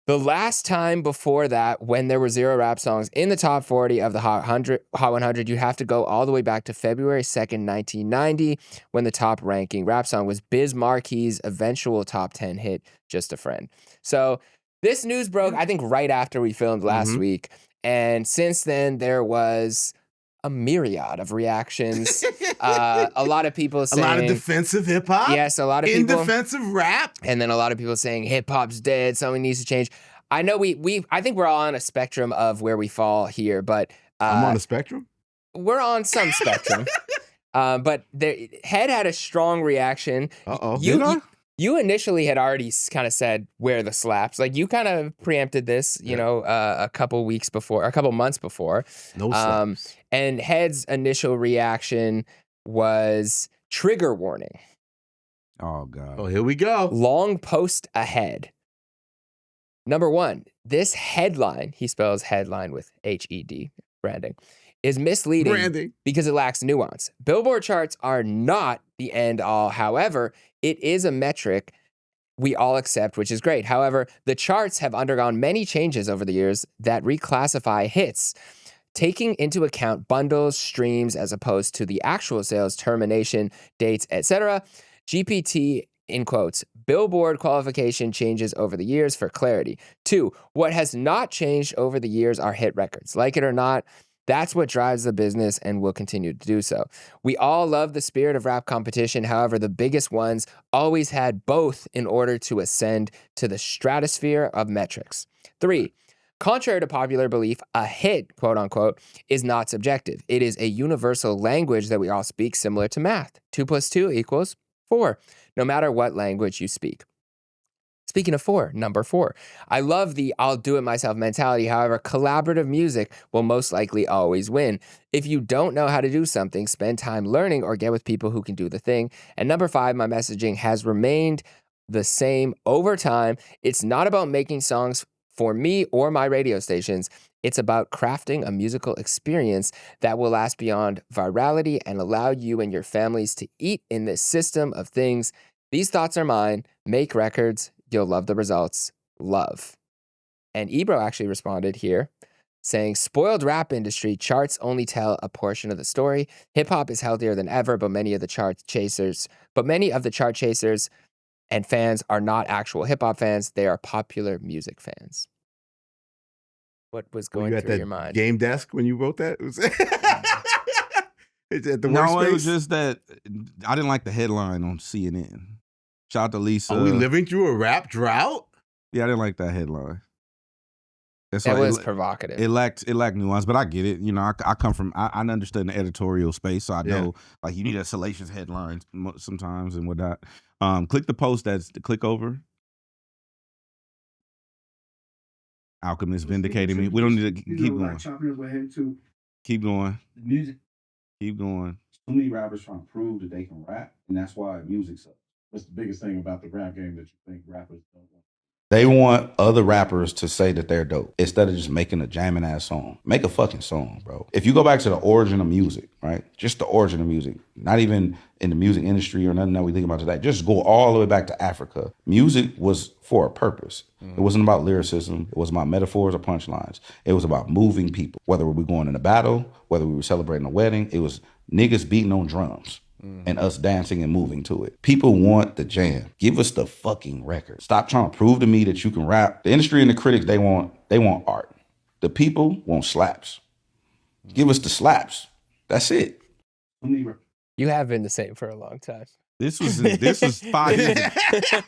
The last time before that, when there were 0 rap songs in the top 40 of the Hot 100, you have to go all the way back to February 2nd, 1990, when the top ranking rap song was Biz Marquis's eventual top 10 hit, Just a Friend. So this news broke, I think, right after we filmed last week. And since then, there was a myriad of reactions. A lot of people saying... A lot of defensive hip-hop? Yes, a lot of in people... In defensive rap? And then a lot of people saying hip-hop's dead, something needs to change. I know I think we're all on a spectrum of where we fall here, but... I'm on a spectrum? We're on some spectrum. But Hed had a strong reaction. Uh-oh. You initially had already kind of said where the slaps. Like, you kind of preempted this, you know, a couple months before. No slaps. And Hed's initial reaction was trigger warning. Oh, God. Oh, here we go. Long post ahead. Number 1, this headline, he spells headline with H-E-D, branding, is misleading because it lacks nuance. Billboard charts are not the end all. However, it is a metric we all accept, which is great. However, the charts have undergone many changes over the years that reclassify hits, taking into account bundles, streams, as opposed to the actual sales, termination, dates, etc. GPT, in quotes, Billboard qualification changes over the years for clarity. 2, what has not changed over the years are hit records. Like it or not, that's what drives the business and will continue to do so. We all love the spirit of rap competition. However, the biggest ones always had both in order to ascend to the stratosphere of metrics. 3, contrary to popular belief, a hit, quote unquote, is not subjective. It is a universal language that we all speak, similar to math. 2 + 2 = 4, no matter what language you speak. Speaking of 4, number 4. I love the I'll do it myself mentality. However, collaborative music will most likely always win. If you don't know how to do something, spend time learning or get with people who can do the thing. And number 5, my messaging has remained the same over time. It's not about making songs for me or my radio stations. It's about crafting a musical experience that will last beyond virality and allow you and your families to eat in this system of things. These thoughts are mine. Make records. You'll love the results. Love. And Ebro actually responded here saying, spoiled rap industry, charts only tell a portion of the story. Hip hop is healthier than ever, but many of the chart chasers and fans are not actual hip hop fans. They are popular music fans. What was going through your mind? Game desk when you wrote that? It's at the No, workspace? it was just that I didn't like the headline on CNN. Shout out to Lisa. Are we living through a rap drought? Yeah, I didn't like that headline. That was provocative. It lacked nuance, but I get it. You know, I come from, I understand the editorial space, so I know like you need a salacious headline sometimes and whatnot. Click the post that's the click over. Alchemist vindicating me. We don't need to keep going. Keep going. The music. Keep going. So many rappers trying to prove that they can rap, and that's why music sucks. What's the biggest thing about the rap game that you think rappers don't want? They want other rappers to say that they're dope instead of just making a jamming ass song. Make a fucking song, bro. If you go back to the origin of music, right? Just the origin of music, not even in the music industry or nothing that we think about today. Just go all the way back to Africa. Music was for a purpose. It wasn't about lyricism. It wasn't about metaphors or punchlines. It was about moving people. Whether we were going in a battle, whether we were celebrating a wedding, it was niggas beating on drums. And us dancing and moving to it. People want the jam. Give us the fucking record. Stop trying to prove to me that you can rap. The industry and the critics, they want art. The people want slaps. Give us the slaps. That's it. You have been the same for a long time. This was 5 years ago.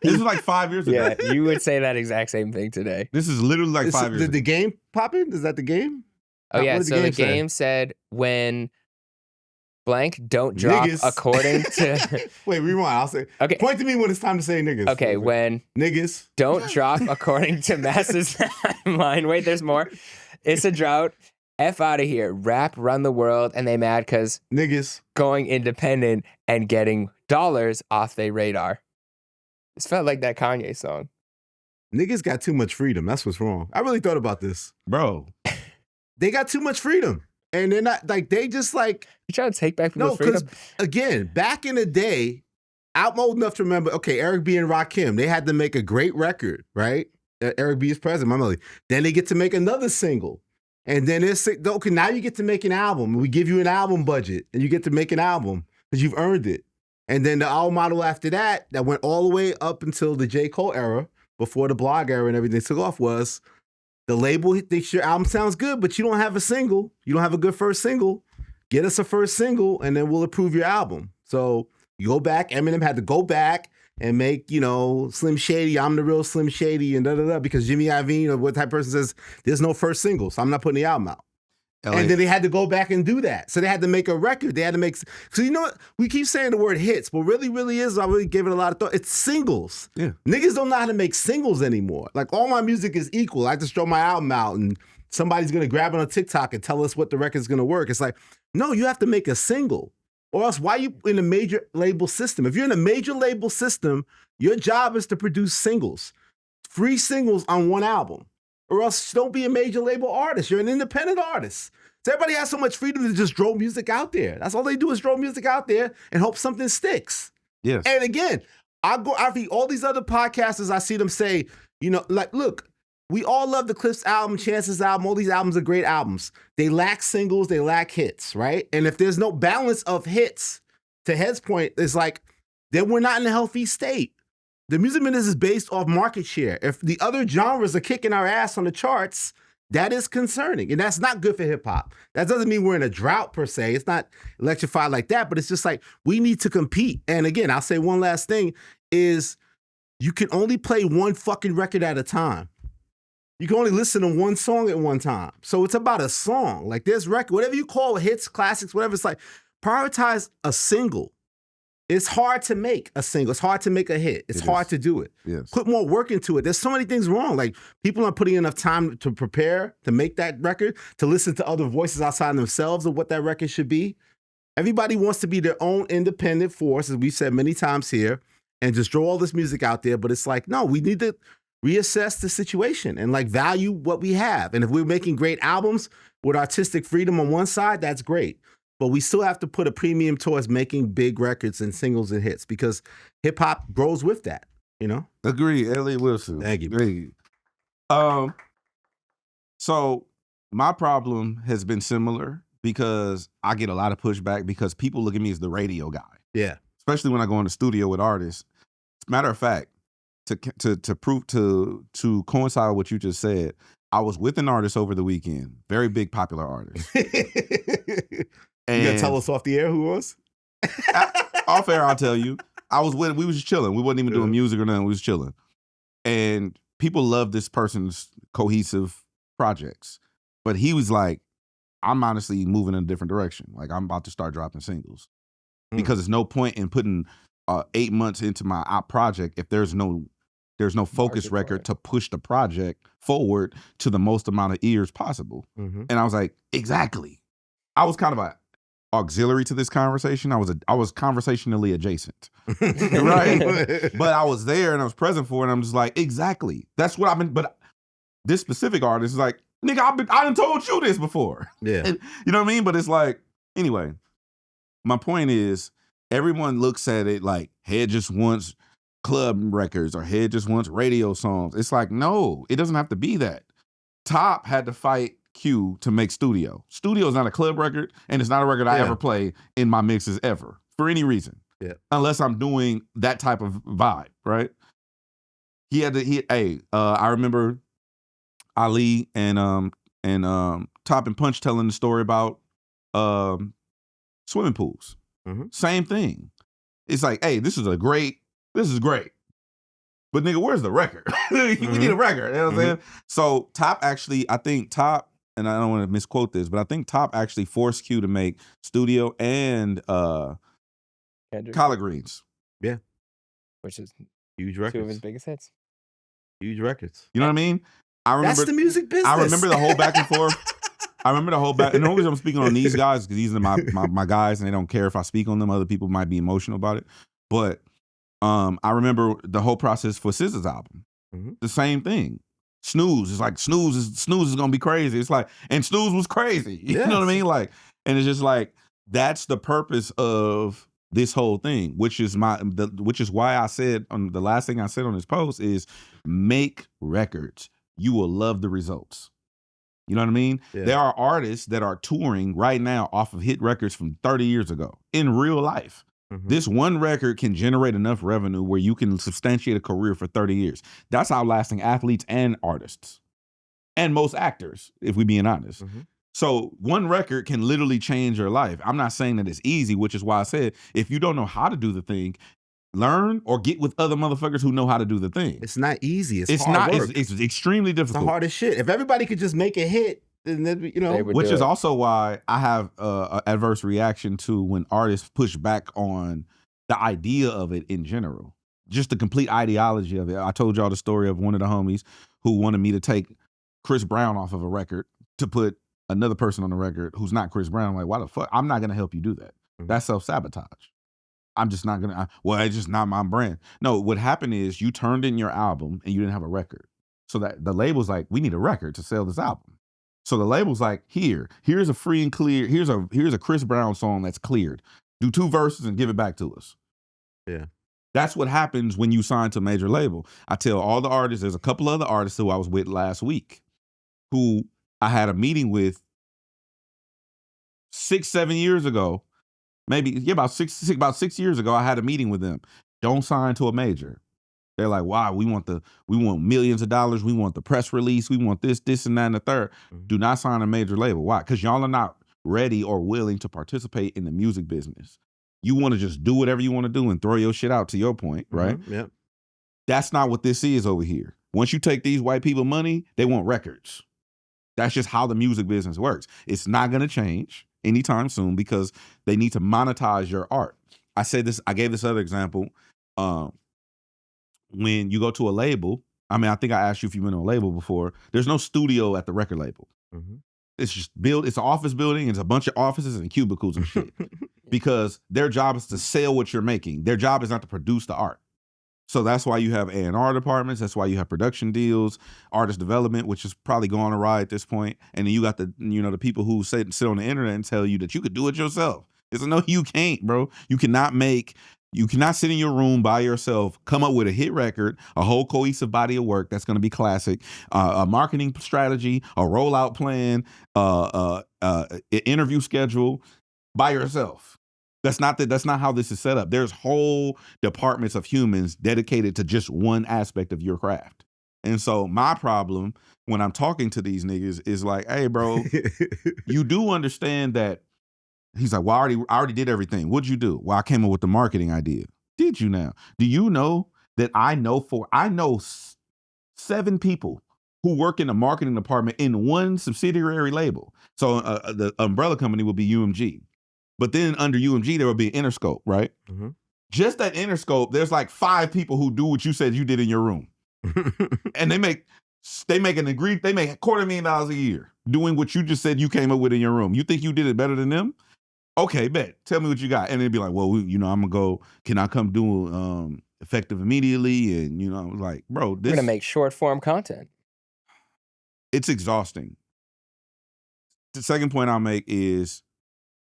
This was like 5 years ago. Yeah, you would say that exact same thing today. This is literally like 5 years Did ago. the game pop in? Is that the game? Oh yeah, What did so the say? game said when blank don't drop Niggas. according to Wait, rewind. I'll say. Okay. Point to me when it's time to say niggas. Okay, when niggas don't drop according to Mass's timeline. Wait, there's more. It's a drought. F out of here. Rap run the world, and they mad because niggas going independent and getting dollars off their radar. This felt like that Kanye song. Niggas got too much freedom. That's what's wrong. I really thought about this. Bro. They got too much freedom. And they're not like they just like you trying to take back people's no, because freedom? again, back in the day, I'm old enough to remember. Okay, Eric B and Rakim, they had to make a great record, right? Eric B is president, my melody. Then they get to make another single, and then it's okay. Now you get to make an album. We give you an album budget, and you get to make an album because you've earned it. And then the album model after that went all the way up until the J. Cole era, before the blog era and everything took off, was the label thinks your album sounds good, but you don't have a single. You don't have a good first single. Get us a first single, and then we'll approve your album. So you go back. Eminem had to go back and make, Slim Shady, I'm the real Slim Shady, and da-da-da, because Jimmy Iovine or what type of person says, there's no first single, so I'm not putting the album out. And then they had to go back and do that. So they had to make a record. They had to make, so you know what? We keep saying the word hits, but really is, I really gave it a lot of thought. It's singles. Yeah. Niggas don't know how to make singles anymore. Like all my music is equal. I just throw my album out and somebody's gonna grab it on TikTok and tell us what the record's gonna work. It's like, no, you have to make a single. Or else why are you in a major label system? If you're in a major label system, your job is to produce singles. 3 singles on one album. Or else don't be a major label artist. You're an independent artist. So everybody has so much freedom to just throw music out there. That's all they do is throw music out there and hope something sticks. Yes. And again, I read all these other podcasters, I see them say, look, we all love the Clips album, Chance's album, all these albums are great albums. They lack singles, they lack hits, right? And if there's no balance of hits, to Hed's point, it's like, then we're not in a healthy state. The music business is based off market share. If the other genres are kicking our ass on the charts, that is concerning. And that's not good for hip hop. That doesn't mean we're in a drought per se. It's not electrified like that, but it's just like we need to compete. And again, I'll say one last thing is you can only play one fucking record at a time. You can only listen to one song at one time. So it's about a song. Like this record, whatever you call it, hits, classics, whatever, it's like prioritize a single. It's hard to make a single. It's hard to make a hit. It's hard to do it. Yes. Put more work into it. There's so many things wrong. Like people aren't putting enough time to prepare to make that record, to listen to other voices outside themselves of what that record should be. Everybody wants to be their own independent force, as we've said many times here, and just throw all this music out there. But it's like, no, we need to reassess the situation and like value what we have. And if we're making great albums with artistic freedom on one side, that's great. But we still have to put a premium towards making big records and singles and hits because hip hop grows with that, Agree, Elliott Wilson. Thank you. Agree. So my problem has been similar because I get a lot of pushback because people look at me as the radio guy. Yeah. Especially when I go in the studio with artists. As a matter of fact, to coincide with what you just said, I was with an artist over the weekend, very big popular artist. You gonna tell us off the air who it was? Off air, I'll tell you. We was just chilling. We wasn't even doing music or nothing. We was chilling. And people love this person's cohesive projects. But he was like, I'm honestly moving in a different direction. Like I'm about to start dropping singles. Because there's no point in putting 8 months into my project if there's no focus record to push the project forward to the most amount of ears possible. And I was like, exactly. I was kind of like, auxiliary to this conversation. I was conversationally adjacent, right? But I was there and I was present for it. And I'm just like, exactly. That's what I've been. But this specific artist is like, nigga, I done told you this before. Yeah. And, you know what I mean? But it's like, anyway, my point is, everyone looks at it like Hed just wants club records or Hed just wants radio songs. It's like, no, it doesn't have to be that. Top had to fight Q to make Studio. Studio is not a club record, and it's not a record I ever play in my mixes ever for any reason. Yeah. Unless I'm doing that type of vibe, right? I remember Ali and Top and Punch telling the story about swimming pools. Mm-hmm. Same thing. It's like, hey, this is great. But nigga, where's the record? We need a record. You know what I'm saying? So Top actually, I think Top, and I don't want to misquote this, but I think Top actually forced Q to make Studio and Collard Greens. Yeah. Which is huge two of records. his biggest hits. Huge records. You know what I mean? I remember That's the music business. I remember the whole back and forth. And the only reason I'm speaking on these guys is because these are my guys, and they don't care if I speak on them. Other people might be emotional about it. But I remember the whole process for SZA's album. The same thing. Snooze is like Snooze is gonna be crazy. It's like, and Snooze was crazy. You know what I mean? Like, and it's just like, that's the purpose of this whole thing, which is why I said on the last thing I said on this post is make records. You will love the results. You know what I mean? Yeah. There are artists that are touring right now off of hit records from 30 years ago in real life. This one record can generate enough revenue where you can substantiate a career for 30 years. That's outlasting athletes and artists and most actors, if we're being honest. So one record can literally change your life. I'm not saying that it's easy, which is why I said, if you don't know how to do the thing, learn or get with other motherfuckers who know how to do the thing. It's not easy. It's hard not. Work. It's extremely difficult. It's the hardest shit. If everybody could just make a hit, then you know. Which is also why I have an adverse reaction to when artists push back on the idea of it in general. Just the complete ideology of it. I told y'all the story of one of the homies who wanted me to take Chris Brown off of a record to put another person on the record who's not Chris Brown. I'm like, why the fuck? I'm not going to help you do that. That's self-sabotage. I'm just not going to, it's just not my brand. No, what happened is you turned in your album and you didn't have a record. So that the label's like, we need a record to sell this album. So the label's like, here's a free and clear, here's a Chris Brown song that's cleared. Do 2 verses and give it back to us. Yeah. That's what happens when you sign to a major label. I tell all the artists, there's a couple other artists who I was with last week who I had a meeting with 6-7 years ago. About 6 years ago, I had a meeting with them. Don't sign to a major. They're like, wow, we want millions of dollars. We want the press release. We want this, and that, and the third. Do not sign a major label. Why? Because y'all are not ready or willing to participate in the music business. You want to just do whatever you want to do and throw your shit out, to your point, right? Yep. That's not what this is over here. Once you take these white people money, they want records. That's just how the music business works. It's not going to change anytime soon because they need to monetize your art. I gave this other example. When you go to a label, I think I asked you if you've been to a label before. There's no studio at the record label. It's just it's an office building. It's a bunch of offices and cubicles and shit. Because their job is to sell what you're making. Their job is not to produce the art. So that's why you have A&R departments. That's why you have production deals, artist development, which is probably going awry at this point. And then you got the people who sit on the internet and tell you that you could do it yourself. It's no, you can't, bro. You cannot sit in your room by yourself, come up with a hit record, a whole cohesive body of work that's going to be classic, a marketing strategy, a rollout plan, an interview schedule by yourself. That's not how this is set up. There's whole departments of humans dedicated to just one aspect of your craft. And so my problem when I'm talking to these niggas is like, hey, bro, you do understand that. He's like, well, I already did everything. What'd you do? Well, I came up with the marketing idea. Did you now? Do you know that I know 7 people who work in the marketing department in one subsidiary label? So the umbrella company will be UMG. But then under UMG, there will be Interscope, right? Just at Interscope, there's like 5 people who do what you said you did in your room. And they make $250,000 a year doing what you just said you came up with in your room. You think you did it better than them? Okay, bet. Tell me what you got. And it'd be like, well, I'm gonna go. Can I come do effective immediately? And I was like, bro, We're gonna make short form content. It's exhausting. The second point I'll make is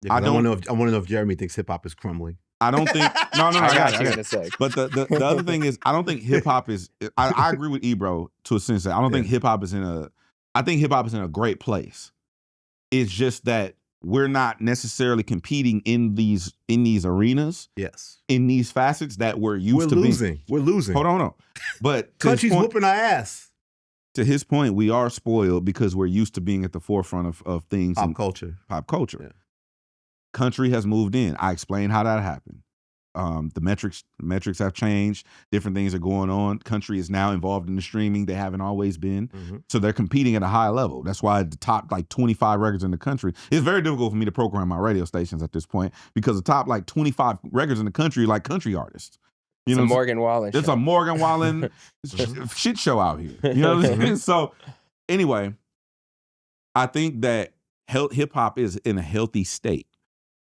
I want to know if Jeremy thinks hip hop is crumbling. I don't think no. I got you in a sec. But the other thing is, I don't think hip hop is. I agree with Ebro to a sense that I don't think hip hop is I think hip hop is in a great place. It's just that we're not necessarily competing in these arenas. Yes. In these facets that we're used to being. We're losing. Hold on. But country's whooping our ass. To his point, we are spoiled because we're used to being at the forefront of things. Pop culture. Yeah. Country has moved in. I explained how that happened. The metrics have changed. Different things are going on. Country is now involved in the streaming. They haven't always been. Mm-hmm. So they're competing at a high level. That's why the top 25 records in the country, it's very difficult for me to program my radio stations at this point because the top 25 records in the country are like country artists. It's a Morgan Wallen show. It's a Morgan Wallen shit show out here. You know what I'm saying? So anyway, I think that hip hop is in a healthy state.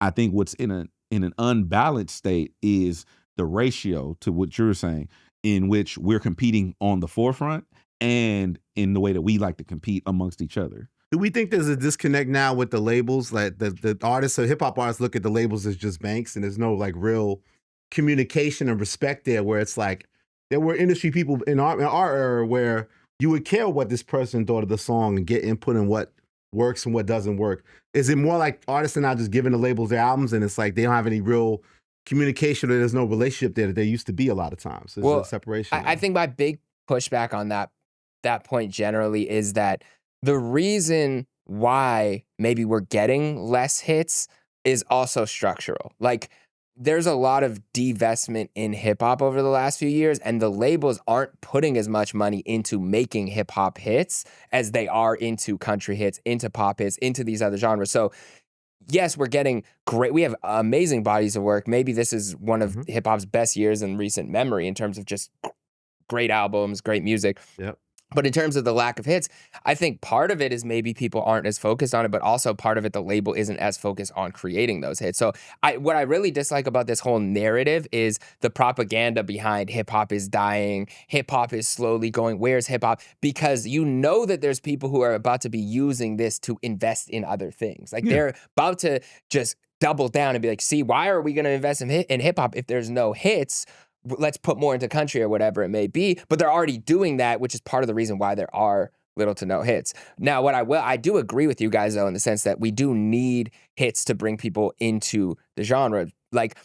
I think what's in an unbalanced state is the ratio to what you're saying, in which we're competing on the forefront and in the way that we like to compete amongst each other. Do we think there's a disconnect now with the labels? Like the artists, so hip hop artists look at the labels as just banks, and there's no real communication and respect there. Where it's like there were industry people in our era where you would care what this person thought of the song and get input in what works and what doesn't work. Is it more like artists are not just giving the labels their albums and it's like they don't have any real communication or there's no relationship there that there used to be a lot of times? There's a separation. I think my big pushback on that point generally is that the reason why maybe we're getting less hits is also structural. Like there's a lot of divestment in hip hop over the last few years, and the labels aren't putting as much money into making hip hop hits as they are into country hits, into pop hits, into these other genres. So yes, we're getting great. We have amazing bodies of work. Maybe this is one of hip hop's best years in recent memory in terms of just great albums, great music. Yep. But in terms of the lack of hits, I think part of it is maybe people aren't as focused on it, but also part of it, the label isn't as focused on creating those hits. So what I really dislike about this whole narrative is the propaganda behind hip hop is dying, hip hop is slowly going, where's hip hop? Because you know that there's people who are about to be using this to invest in other things. Like they're about to just double down and be like, see, why are we going to invest in hip hop if there's no hits? Let's put more into country or whatever it may be. But they're already doing that, which is part of the reason why there are little to no hits. Now, I do agree with you guys, though, in the sense that we do need hits to bring people into the genre. Like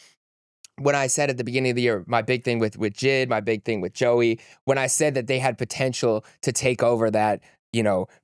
when I said at the beginning of the year, my big thing with Jid, my big thing with Joey, when I said that they had potential to take over that,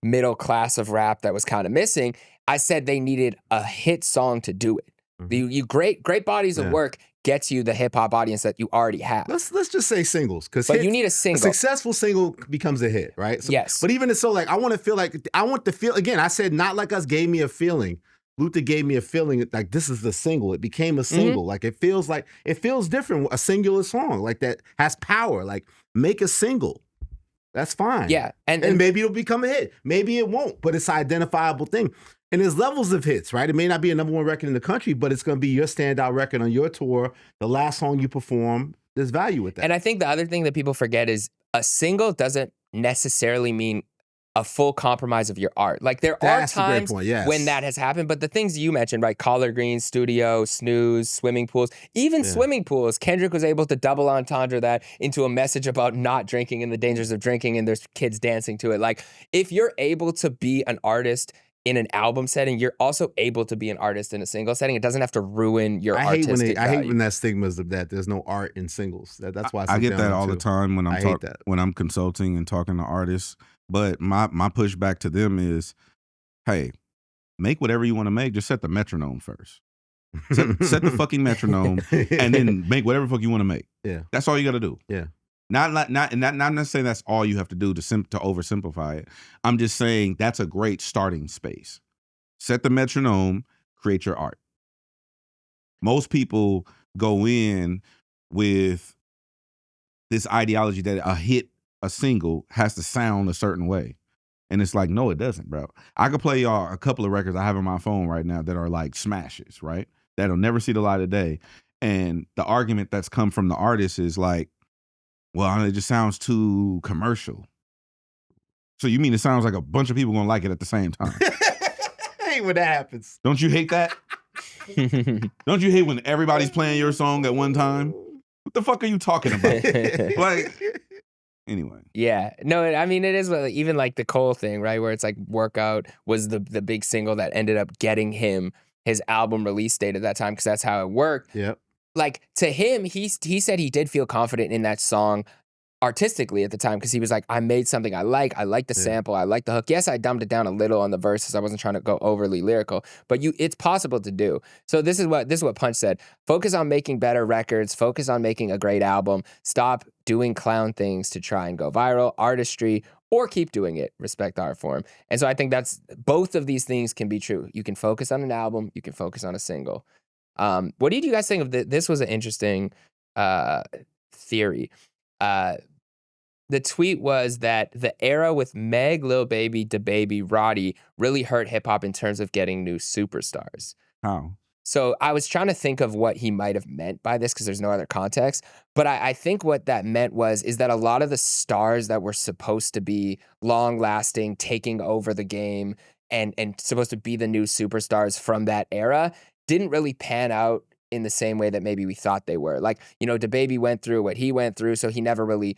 middle class of rap that was kind of missing, I said they needed a hit song to do it. You great bodies of work gets you the hip hop audience that you already have. Let's just say singles, because you need a single. A successful single becomes a hit, right? So, yes. But even so, I want the feel again. I said Not Like Us gave me a feeling. Luther gave me a feeling like this is the single. It became a single. It feels different. A singular song like that has power. Like make a single. That's fine. Yeah, and maybe it'll become a hit. Maybe it won't, but it's an identifiable thing. And there's levels of hits, right? It may not be a number one record in the country, but it's going to be your standout record on your tour. The last song you perform, there's value with that. And I think the other thing that people forget is a single doesn't necessarily mean a full compromise of your art. Like there are times when that has happened, but the things you mentioned, right? Collard Greens, studio, snooze, swimming pools, even swimming pools, Kendrick was able to double entendre that into a message about not drinking and the dangers of drinking, and there's kids dancing to it. Like if you're able to be an artist in an album setting, you're also able to be an artist in a single setting. It doesn't have to ruin your artistic value. I hate when that stigma is that there's no art in singles. That's why I get that all the time when I'm consulting and talking to artists. But my pushback to them is, hey, make whatever you want to make. Just set the metronome first. Set the fucking metronome and then make whatever fuck you want to make. Yeah, that's all you got to do. Yeah. Not necessarily that's all you have to do to oversimplify it. I'm just saying that's a great starting space. Set the metronome, create your art. Most people go in with this ideology that a single has to sound a certain way. And it's like, no, it doesn't, bro. I could play y'all a couple of records I have on my phone right now that are like smashes, right? that'll never see the light of day. And the argument that's come from the artist is like, well, it just sounds too commercial. So you mean it sounds like a bunch of people gonna like it at the same time? I hate when that happens. Don't you hate that? Don't you hate when everybody's playing your song at one time? What the fuck are you talking about? Like, anyway. Yeah. No, I mean, it is even like the Cole thing, right? Where it's like Workout was the big single that ended up getting him his album release date at that time because that's how it worked. Yep. Like, to him, he said he did feel confident in that song artistically at the time because he was like, I made something I like the sample, I like the hook. Yes, I dumbed it down a little on the verses. I wasn't trying to go overly lyrical, but it's possible to do. So this is what Punch said. Focus on making better records, focus on making a great album, stop doing clown things to try and go viral, artistry, or keep doing it, respect the art form. And so I think that's both of these things can be true. You can focus on an album, you can focus on a single. What did you guys think of this? Was an interesting theory. The tweet was that the era with Meg, Lil Baby, DaBaby, Roddy really hurt hip hop in terms of getting new superstars. How? So I was trying to think of what he might have meant by this because there's no other context. But I think what that meant is that a lot of the stars that were supposed to be long lasting, taking over the game and supposed to be the new superstars from that era didn't really pan out in the same way that maybe we thought they were. Like, DaBaby went through what he went through, so he never really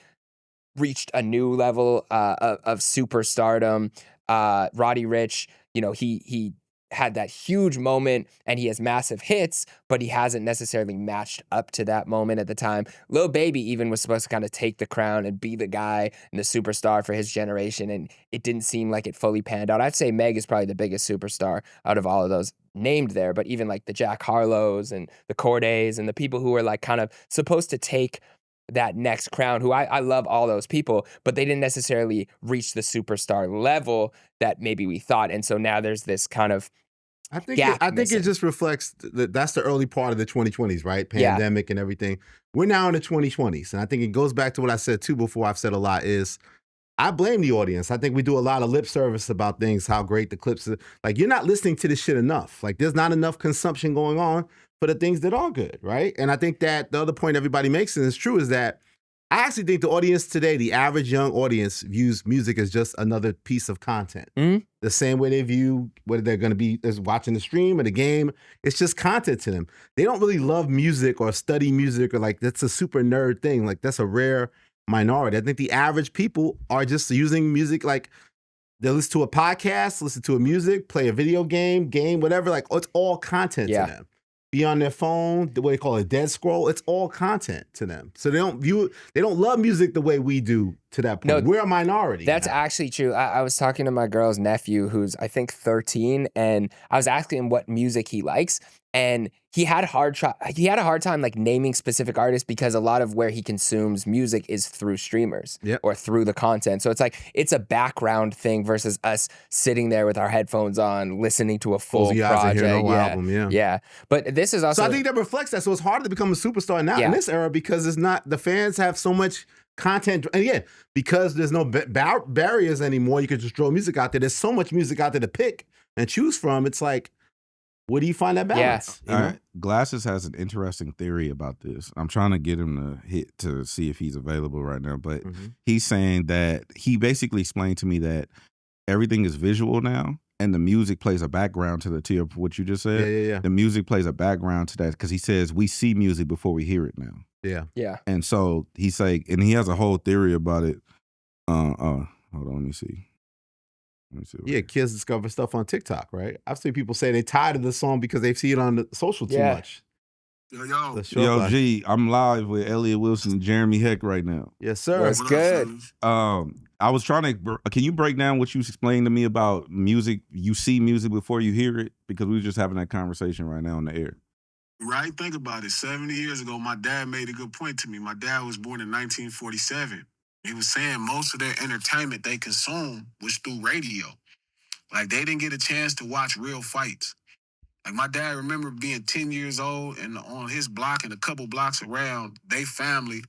reached a new level of superstardom. Roddy Ricch, he had that huge moment and he has massive hits, but he hasn't necessarily matched up to that moment at the time. Lil Baby even was supposed to kind of take the crown and be the guy and the superstar for his generation, and it didn't seem like it fully panned out. I'd say Meg is probably the biggest superstar out of all of those named there, but even like the Jack Harlows and the Cordays and the people who were like kind of supposed to take that next crown, who I love all those people, but they didn't necessarily reach the superstar level that maybe we thought. And so now there's this kind of I think it just reflects that's the early part of the 2020s, right? Pandemic and everything. We're now in the 2020s. And I think it goes back to what I said too before. I've said a lot is I blame the audience. I think we do a lot of lip service about things, how great the clips are. Like, you're not listening to this shit enough. Like, there's not enough consumption going on for the things that are good, right? And I think that the other point everybody makes, and it's true, is that I actually think the audience today, the average young audience, views music as just another piece of content. Mm-hmm. The same way they view whether they're going to be watching the stream or the game. It's just content to them. They don't really love music or study music or like that's a super nerd thing. Like that's a rare minority. I think the average people are just using music like they listen to a podcast, listen to a music, play a video game, whatever. Like it's all content to them. Be on their phone, the way they call it dead scroll, it's all content to them. So they don't love music the way we do to that point. No, we're a minority. That's actually true. I was talking to my girl's nephew who's I think 13, and I was asking him what music he likes, and he had a hard time like naming specific artists because a lot of where he consumes music is through streamers or through the content. So it's like it's a background thing versus us sitting there with our headphones on listening to a full project. Album, yeah. But this is also so I think that reflects that. So it's harder to become a superstar now in this era because it's not the fans have so much content, and again, because there's no barriers anymore, you can just throw music out there. There's so much music out there to pick and choose from. It's like, where do you find that balance? All right. Glasses has an interesting theory about this. I'm trying to get him to see if he's available right now, but he's saying that he basically explained to me that everything is visual now, and the music plays a background to what you just said. Yeah. The music plays a background to that because he says we see music before we hear it now. Yeah. And so he's like, and he has a whole theory about it. Hold on, let me see. Yeah, kids discover stuff on TikTok, right? I've seen people say they're tired of the song because they see it on the social too much. Yo, G, I'm live with Elliott Wilson and Jeremy Hecht right now. Yes, sir. That's good. I was trying to, can you break down what you explained to me about music? You see music before you hear it? Because we were just having that conversation right now on the air. Right? Think about it. 70 years ago, my dad made a good point to me. My dad was born in 1947. He was saying most of their entertainment they consumed was through radio. Like, they didn't get a chance to watch real fights. Like, my dad remember being 10 years old and on his block and a couple blocks around, they family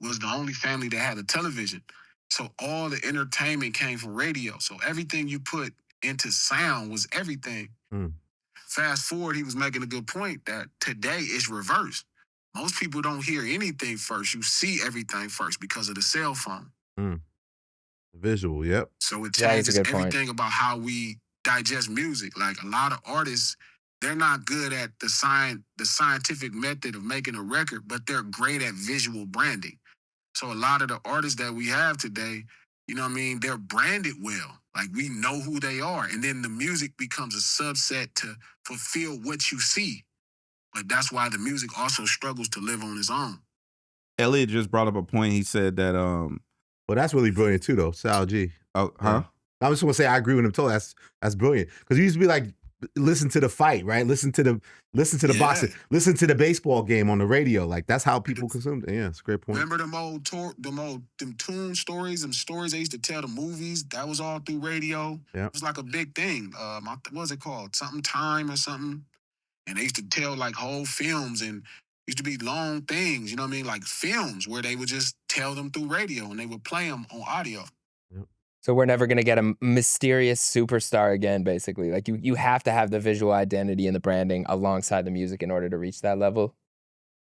was the only family that had a television. So all the entertainment came from radio. So everything you put into sound was everything. fast forward, he was making a good point that today it's reversed. Most people don't hear anything first. You see everything first because of the cell phone. Visual, yep. So it Yeah, that's a changes good point. everything about how we digest music. Like a lot of artists, they're not good at the scientific method of making a record, but they're great at visual branding. So a lot of the artists that we have today, you know what I mean, they're branded well. Like we know who they are. And then the music becomes a subset to fulfill what you see. But that's why the music also struggles to live on its own. Elliott just brought up a point. He said that well, that's really brilliant too, though. Sal G. Oh, huh? I was just gonna say I agree with him totally. That's brilliant. Because you used to be like, listen to the fight, right? Listen to the boxing, listen to the baseball game on the radio. Like that's how people consumed it. Yeah, it's a great point. Remember them tune stories, them stories they used to tell the movies? That was all through radio. Yeah. It was like a big thing. What was it called? Something Time or something. And they used to tell like whole films and used to be long things, you know what I mean? Like films where they would just tell them through radio and they would play them on audio. So we're never going to get a mysterious superstar again, basically. Like you have to have the visual identity and the branding alongside the music in order to reach that level.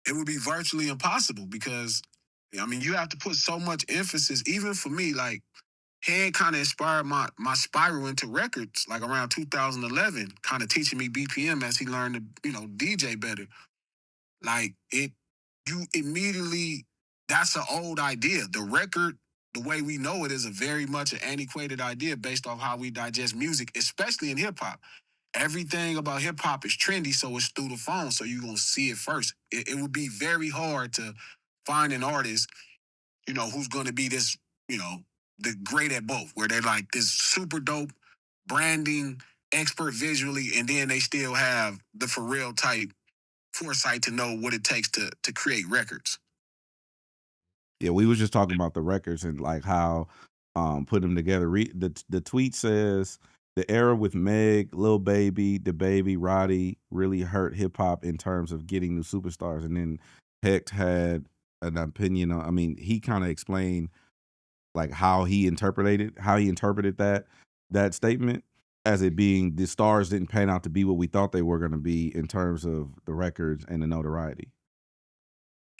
It would be virtually impossible because, I mean, you have to put so much emphasis, even for me, like, Hed kind of inspired my spiral into records, like around 2011, kind of teaching me BPM as he learned to, DJ better. Like, you immediately, that's an old idea. The record, the way we know it, is a very much an antiquated idea based off how we digest music, especially in hip-hop. Everything about hip-hop is trendy, so it's through the phone, so you're going to see it first. It would be very hard to find an artist, who's going to be this, the great at both, where they're like this super dope branding expert visually, and then they still have the for real type foresight to know what it takes to create records. Yeah, we was just talking about the records and like how put them together. The tweet says the era with Meg, Lil Baby, DaBaby, Roddy really hurt hip hop in terms of getting new superstars. And then Hecht had an opinion on. I mean, he kind of explained like how he interpreted that statement as it being the stars didn't pan out to be what we thought they were going to be in terms of the records and the notoriety.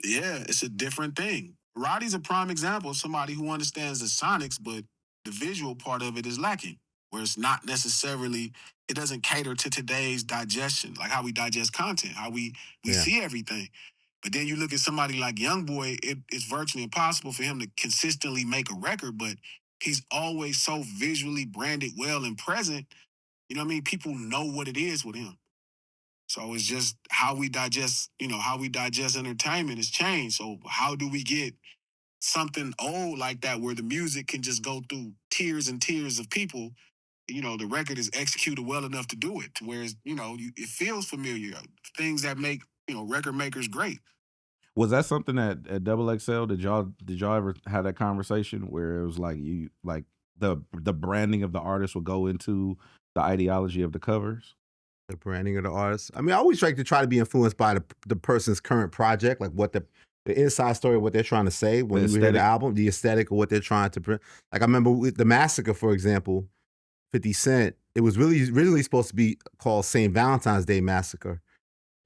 Yeah, it's a different thing. Roddy's a prime example of somebody who understands the sonics, but the visual part of it is lacking, where it's not necessarily, it doesn't cater to today's digestion, like how we digest content, how we see everything. But then you look at somebody like Youngboy, it's virtually impossible for him to consistently make a record, but he's always so visually branded well and present. You know what I mean? People know what it is with him. So it's just how we digest, how we digest entertainment has changed. So how do we get something old like that where the music can just go through tiers and tiers of people? The record is executed well enough to do it, to where it feels familiar. Things that make, record makers great. Was that something at Double XL? Did y'all ever have that conversation where it was like the branding of the artist would go into the ideology of the covers? The branding of the artist. I mean, I always like to try to be influenced by the person's current project, like what the inside story of what they're trying to say when you hear the album, the aesthetic of what they're trying to print. Like I remember with the Massacre, for example, 50 Cent, it was really originally supposed to be called St. Valentine's Day Massacre,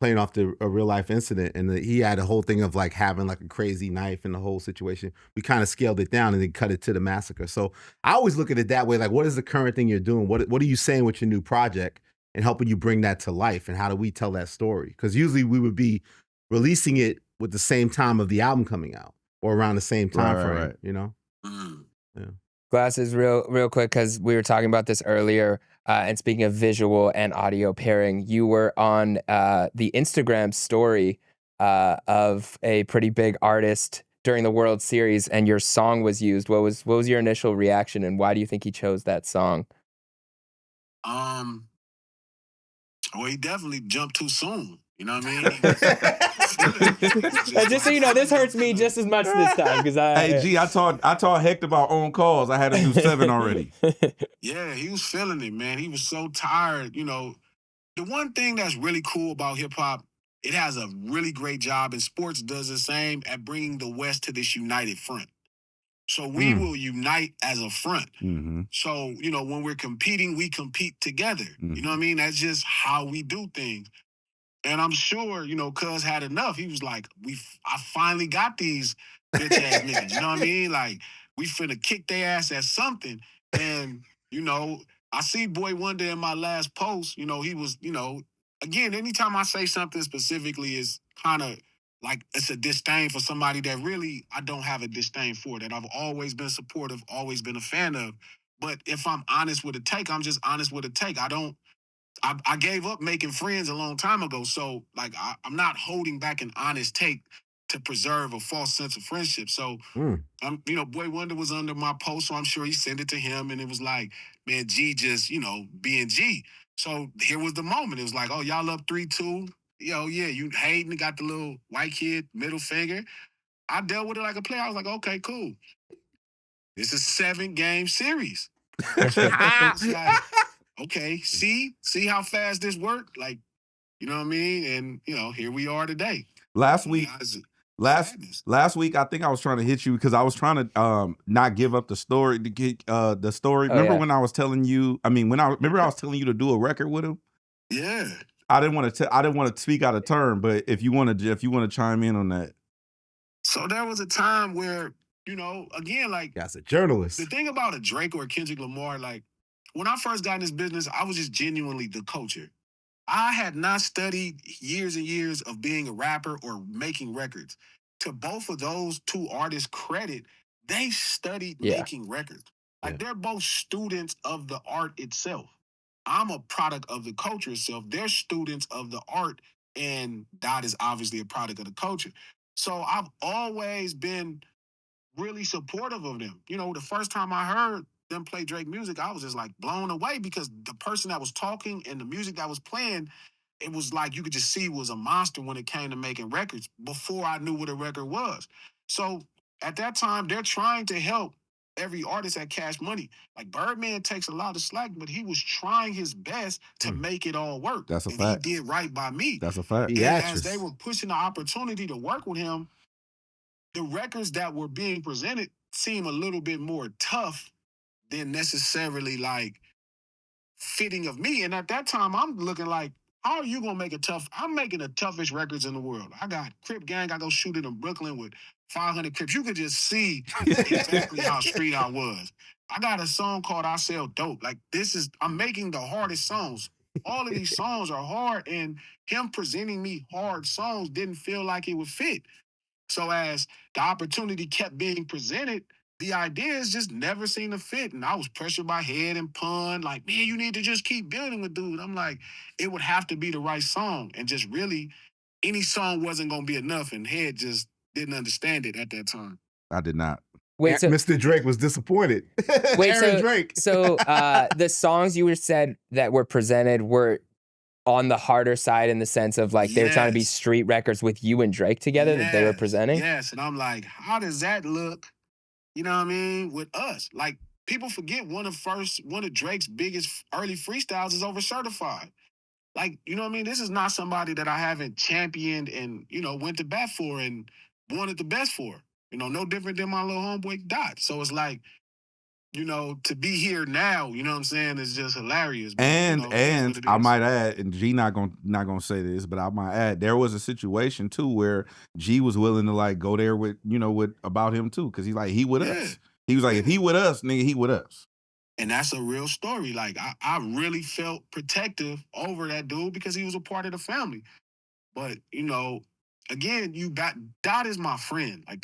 playing off a real life incident. And he had a whole thing of like having like a crazy knife in the whole situation. We kind of scaled it down and then cut it to the Massacre. So I always look at it that way. Like, what is the current thing you're doing? What are you saying with your new project and helping you bring that to life? And how do we tell that story? Because usually we would be releasing it with the same time of the album coming out or around the same time frame, Yeah. Glasses, real quick, because we were talking about this earlier. And speaking of visual and audio pairing, you were on the Instagram story of a pretty big artist during the World Series, and your song was used. What was your initial reaction, and why do you think he chose that song? Well, he definitely jumped too soon. You know what I mean? Just so you know, this hurts me just as much this time because Hey, G, I taught Hecht about own calls. I had to do 7 already. Yeah, he was feeling it, man. He was so tired. The one thing that's really cool about hip hop, it has a really great job, and sports does the same at bringing the West to this united front. So we will unite as a front. Mm-hmm. So, you know, when we're competing, we compete together. You know what I mean? That's just how we do things. And I'm sure, you know, Cuz had enough. He was like, I finally got these bitch ass niggas. You know what I mean? Like, we finna kick their ass at something. And, you know, I see Boy Wonder in my last post. You know, he was, you know, again, anytime I say something specifically is kind of like it's a disdain for somebody that really I don't have a disdain for, that I've always been supportive, always been a fan of. But if I'm honest with a take, I'm just honest with a take. I gave up making friends a long time ago. So, like, I'm not holding back an honest take to preserve a false sense of friendship. So, you know, Boy Wonder was under my post, so I'm sure he sent it to him. And it was like, man, G just, you know, being G. So here was the moment. It was like, oh, y'all up 3-2. Yo, yeah, you Hayden got the little white kid middle finger. I dealt with it like a player. I was like, okay, cool. It's a 7-game series. It's like, okay, see how fast this worked? Like, you know what I mean? And, you know, here we are today. Last week, I think I was trying to hit you because I was trying to not give up the story to get the story. Remember when I was telling you? I mean, I was telling you to do a record with him. Yeah. I didn't want to speak out of turn, but if you want to chime in on that. So there was a time where, you know, again, like, that's a journalist. The thing about a Drake or a Kendrick Lamar, like, when I first got in this business, I was just genuinely the culture. I had not studied years and years of being a rapper or making records. To both of those two artists' credit, they studied making records. Like, they're both students of the art itself. I'm a product of the culture itself. They're students of the art, and Dot is obviously a product of the culture. So I've always been really supportive of them. You know, the first time I heard them play Drake music, I was just like blown away because the person that was talking and the music that was playing, it was like you could just see was a monster when it came to making records before I knew what a record was. So at that time, they're trying to help every artist at Cash Money. Like, Birdman takes a lot of slack, but he was trying his best to make it all work. That's a and fact. He did right by me. That's a fact. And as they were pushing the opportunity to work with him, the records that were being presented seem a little bit more tough than necessarily like fitting of me. And at that time, I'm looking like, how are you gonna make it tough? I'm making the toughest records in the world. I got Crip Gang. I go shoot it in Brooklyn with 500 Crips. You could just see exactly how street I was. I got a song called I Sell Dope. Like, I'm making the hardest songs. All of these songs are hard, and him presenting me hard songs didn't feel like it would fit. So as the opportunity kept being presented, the ideas just never seemed to fit. And I was pressured by Hed and Pun, like, man, you need to just keep building with dude. I'm like, it would have to be the right song. And just really, any song wasn't going to be enough. And Hed just didn't understand it at that time. I did not. Wait, so Mr. Drake was disappointed. Wait, Aaron Drake. So the songs you said that were presented were on the harder side in the sense of like they were trying to be street records with you and Drake together that they were presenting? Yes, and I'm like, how does that look, you know what I mean, with us? Like, people forget one of Drake's biggest early freestyles is over Certified. Like, you know what I mean? This is not somebody that I haven't championed and, you know, went to bat for and wanted the best for. You know, no different than my little homeboy Dot. So it's like, you know, to be here now, you know what I'm saying, is just hilarious. But, And you know, I might add, and G not gonna say this, but I might add, there was a situation too where G was willing to like go there with, you know, with about him too, because he's like, he with us. He was like, if he with us, nigga, he with us. And that's a real story. Like, I really felt protective over that dude because he was a part of the family. But, you know, again, Dot is my friend. Like,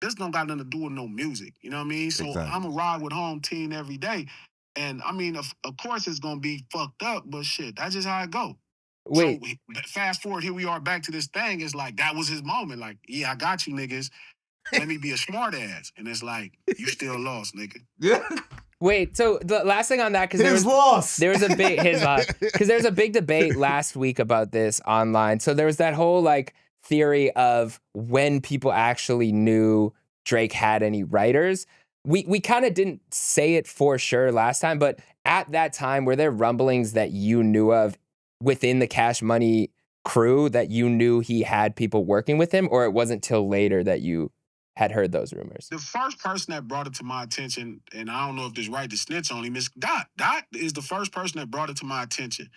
this don't got nothing to do with no music. You know what I mean? So Exactly. I'm a ride with home team every day. And I mean, of course it's gonna be fucked up, but shit, that's just how it go. Wait. So fast forward, here we are back to this thing. It's like, that was his moment. Like, yeah, I got you niggas. Let me be a smart ass. And it's like, you still lost, nigga. Wait, so the last thing on that, because His loss. There was a big because there was a big debate last week about this online. So there was that whole like theory of when people actually knew Drake had any writers. We kind of didn't say it for sure last time, but at that time, were there rumblings that you knew of within the Cash Money crew that you knew he had people working with him, or it wasn't till later that you had heard those rumors. The first person that brought it to my attention, and I don't know if this right to snitch on him, is Dot. Dot is the first person that brought it to my attention.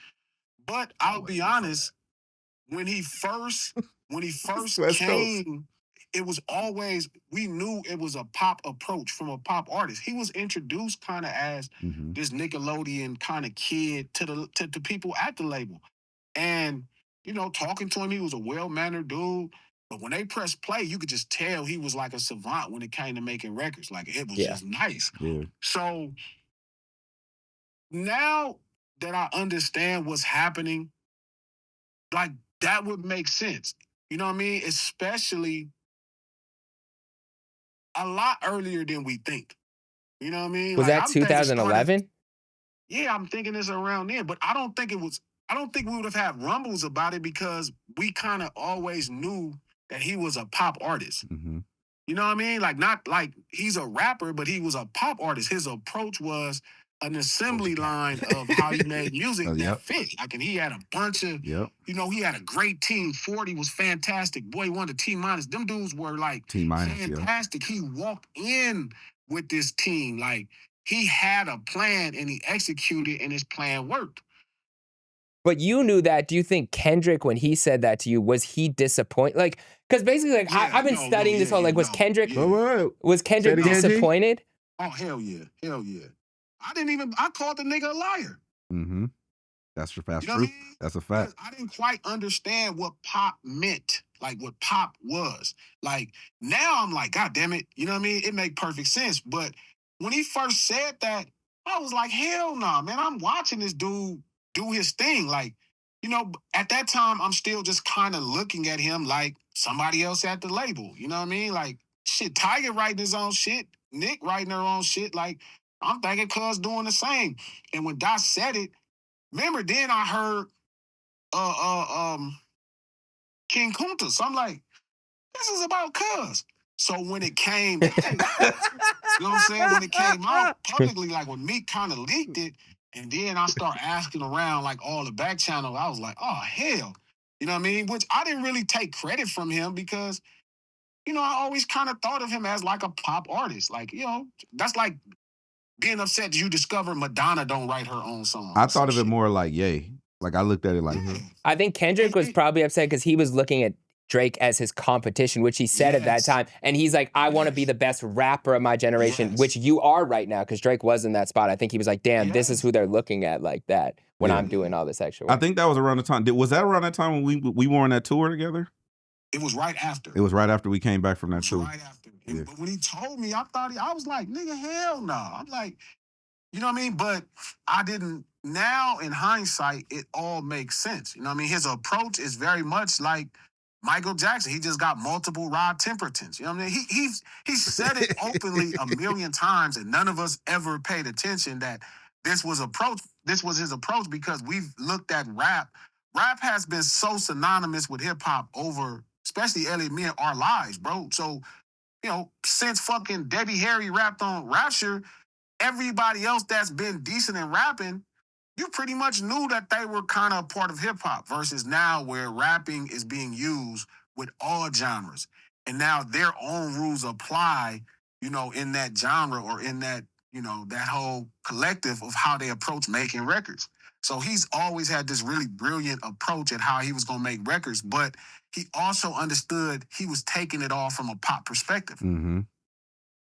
But I'll be honest, when he first came, it was always, we knew it was a pop approach from a pop artist. He was introduced kind of as this Nickelodeon kind of kid to the people at the label. And, you know, talking to him, he was a well-mannered dude. But when they pressed play, you could just tell he was like a savant when it came to making records. Like, it was just nice. Yeah. So now that I understand what's happening, like, that would make sense. You know what I mean? Especially a lot earlier than we think. You know what I mean? Was like, that 2011? Yeah, I'm thinking it's around then, but I don't think we would have had rumbles about it because we kind of always knew that he was a pop artist. You know what I mean? Like, not like he's a rapper, but he was a pop artist. His approach was an assembly line of how he made music that fit. Like, and he had a bunch of, you know, he had a great team. 40 was fantastic. Boy, he won the T-minus. Them dudes were like fantastic. He walked in with this team. Like, he had a plan and he executed and his plan worked. But you knew that. Do you think Kendrick, when he said that to you, was he disappointed? Like, because basically, like, I've been studying this whole, like, was Kendrick disappointed? Oh, hell yeah. Hell yeah. I called the nigga a liar. That's true. You know That's what I mean? a fact. I didn't quite understand what pop meant, like what pop was. Like, now I'm like, God damn it. You know what I mean? It make perfect sense. But when he first said that, I was like, hell no, man. I'm watching this dude do his thing. Like, you know, at that time, I'm still just kind of looking at him like somebody else at the label. You know what I mean? Like, shit, Tiger writing his own shit, Nick writing her own shit. Like, I'm thinking Cuz doing the same. And when Dot said it, remember, then I heard King Kunta. So I'm like, this is about Cuz. So when it came, you know what I'm saying? When it came out publicly, like when Meek kind of leaked it, and then I start asking around like all the back channel, I was like, oh, hell. You know what I mean? Which I didn't really take credit from him because, you know, I always kind of thought of him as like a pop artist. Like, you know, that's like being upset that you discover Madonna don't write her own song. I thought of it more like Ye. Like, I looked at it like, I think Kendrick was probably upset because he was looking at Drake as his competition, which he said at that time. And he's like, I want to be the best rapper of my generation, which you are right now, because Drake was in that spot. I think he was like, damn, this is who they're looking at like that when I'm doing all this extra work. I think that was around the time. Was that around that time when we were on that tour together? It was right after. It was right after we came back from that tour. Right after. But when he told me, I was like, nigga, hell no. I'm like, you know what I mean? But I didn't. Now, in hindsight, it all makes sense. You know what I mean? His approach is very much like Michael Jackson. He just got multiple Rod Tempertons. You know what I mean? He said it openly a million times, and none of us ever paid attention that this was his approach because we've looked at rap. Rap has been so synonymous with hip hop over, especially Eliiott, me, our lives, bro. So, you know, since fucking Debbie Harry rapped on Rapture, everybody else that's been decent in rapping, you pretty much knew that they were kind of a part of hip hop versus now where rapping is being used with all genres. And now their own rules apply, you know, in that genre or in that, you know, that whole collective of how they approach making records. So he's always had this really brilliant approach at how he was going to make records, but he also understood he was taking it all from a pop perspective.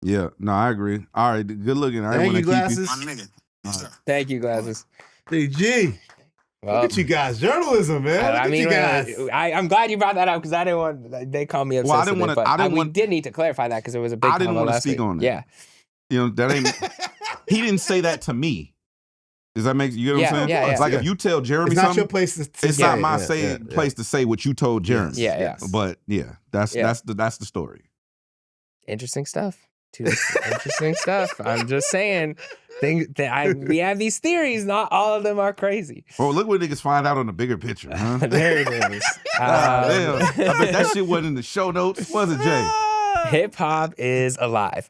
Yeah, no, I agree. All right, good looking. I Thank you, Glasses. My nigga. Yes, sir. Thank you, Glasses. DG. Well, Look at you guys, journalism, man. Look at you guys. I'm glad you brought that up because I didn't want. They called me obsessed. Well, I didn't want to. We did need to clarify that because it was a big. I didn't want to speak on that. Yeah, you know that ain't. He didn't say that to me. Does that make you know what I'm saying? Yeah. Like if you tell Jeremy, it's not something, your place to. It's not my place to say what you told Jeremy. Yeah. But yeah, that's the story. Interesting stuff. Interesting stuff. I'm just saying. We have these theories. Not all of them are crazy. Well, look what niggas find out on the bigger picture, huh? There it is. Damn. I bet that shit wasn't in the show notes, was it, Jay? Hip hop is alive.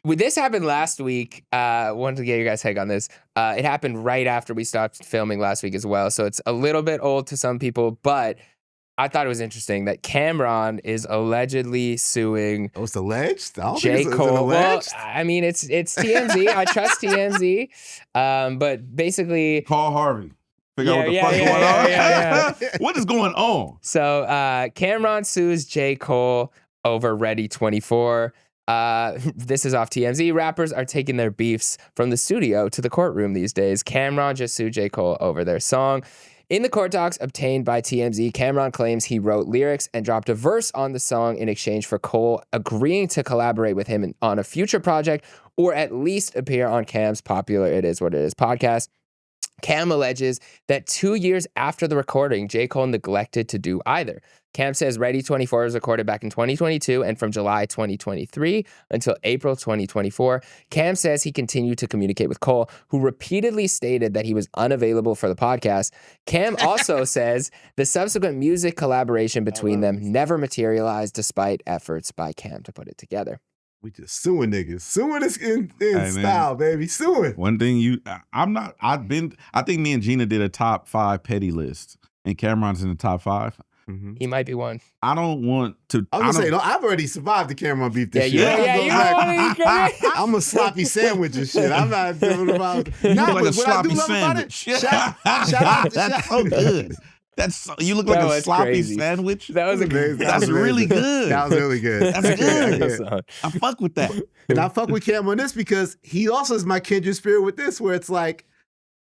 This happened last week. Wanted to get your guys' take on this. It happened right after we stopped filming last week as well, so it's a little bit old to some people, but I thought it was interesting that Cameron is allegedly suing. Oh, it's alleged? I don't J. think it's Cole. Well, alleged. I mean, it's TMZ. I trust TMZ. But basically, Call Harvey. Figure out what the fuck going on. What is going on? So Cameron sues J. Cole over Ready 24. This is off TMZ. Rappers are taking their beefs from the studio to the courtroom these days. Cameron just sued J. Cole over their song. In the court docs obtained by TMZ, Cameron claims he wrote lyrics and dropped a verse on the song in exchange for Cole agreeing to collaborate with him on a future project or at least appear on Cam's popular It Is What It Is podcast. Cam alleges that 2 years after the recording, J. Cole neglected to do either. Cam says Ready 24 was recorded back in 2022 and from July 2023 until April 2024. Cam says he continued to communicate with Cole, who repeatedly stated that he was unavailable for the podcast. Cam also says the subsequent music collaboration between them never materialized despite efforts by Cam to put it together. We just suing niggas. Suing is in Hey, style, man. baby. Suing. One thing I think me and Gina did a top 5 petty list, and Cameron's in the top 5. Mm-hmm. He might be one. I don't want to. I was gonna say, no, I've already survived the Cameron beef this you shit. I'm a sloppy sandwich and shit. I'm not doing about. You Nah, look like but a what I do sloppy love about it, sandwich. shout out, That's so good. You look like That a was sloppy crazy. sandwich. That was amazing. That's really good. That was really good. That's good. Song. I fuck with that. And I fuck with Cam on this because he also is my kindred spirit with this, where it's like,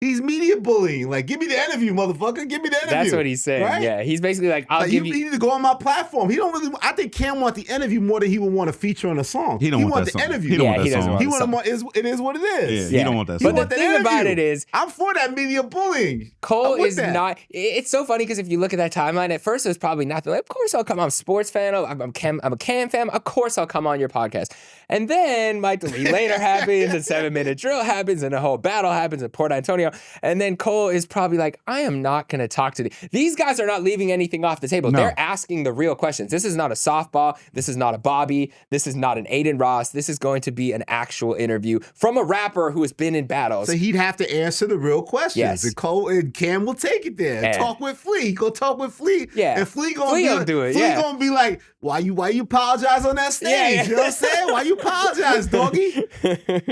he's media bullying. Like, give me the interview, motherfucker. Give me the interview. That's what he's saying. Right? Yeah, he's basically like, I'll Like, give you you. need to go on my platform. He don't really. I think Cam want the interview more than he would want to feature on a song. He don't want want that the song. interview. He don't Yeah, want that he doesn't song. want He the want song. more. It is what it is. Yeah, he don't want that He song. But want the that thing about interview. it is, I'm for that media bullying. Cole I'm with is that. not. It's so funny because if you look at that timeline, at first it was probably nothing. Like, of course I'll come. I'm a sports fan. I'm a Cam fan. Of course I'll come on your podcast. And then Mike DeLee later happens, and 7-minute drill happens, and a whole battle happens in Port Antonio. And then Cole is probably like, I am not going to talk to these guys. Are not leaving anything off the table. No. They're asking the real questions. This is not a softball. This is not a Bobby. This is not an Aiden Ross. This is going to be an actual interview from a rapper who has been in battles. So he'd have to answer the real questions. Yes. And Cole and Cam will take it there. And- Talk with Flea. Go talk with Flea. Yeah. And Flea gonna Flea gonna do it, Flea yeah. gonna be like, why you apologize on that stage? Yeah, yeah. You know what I'm saying? Why you apologize, doggy?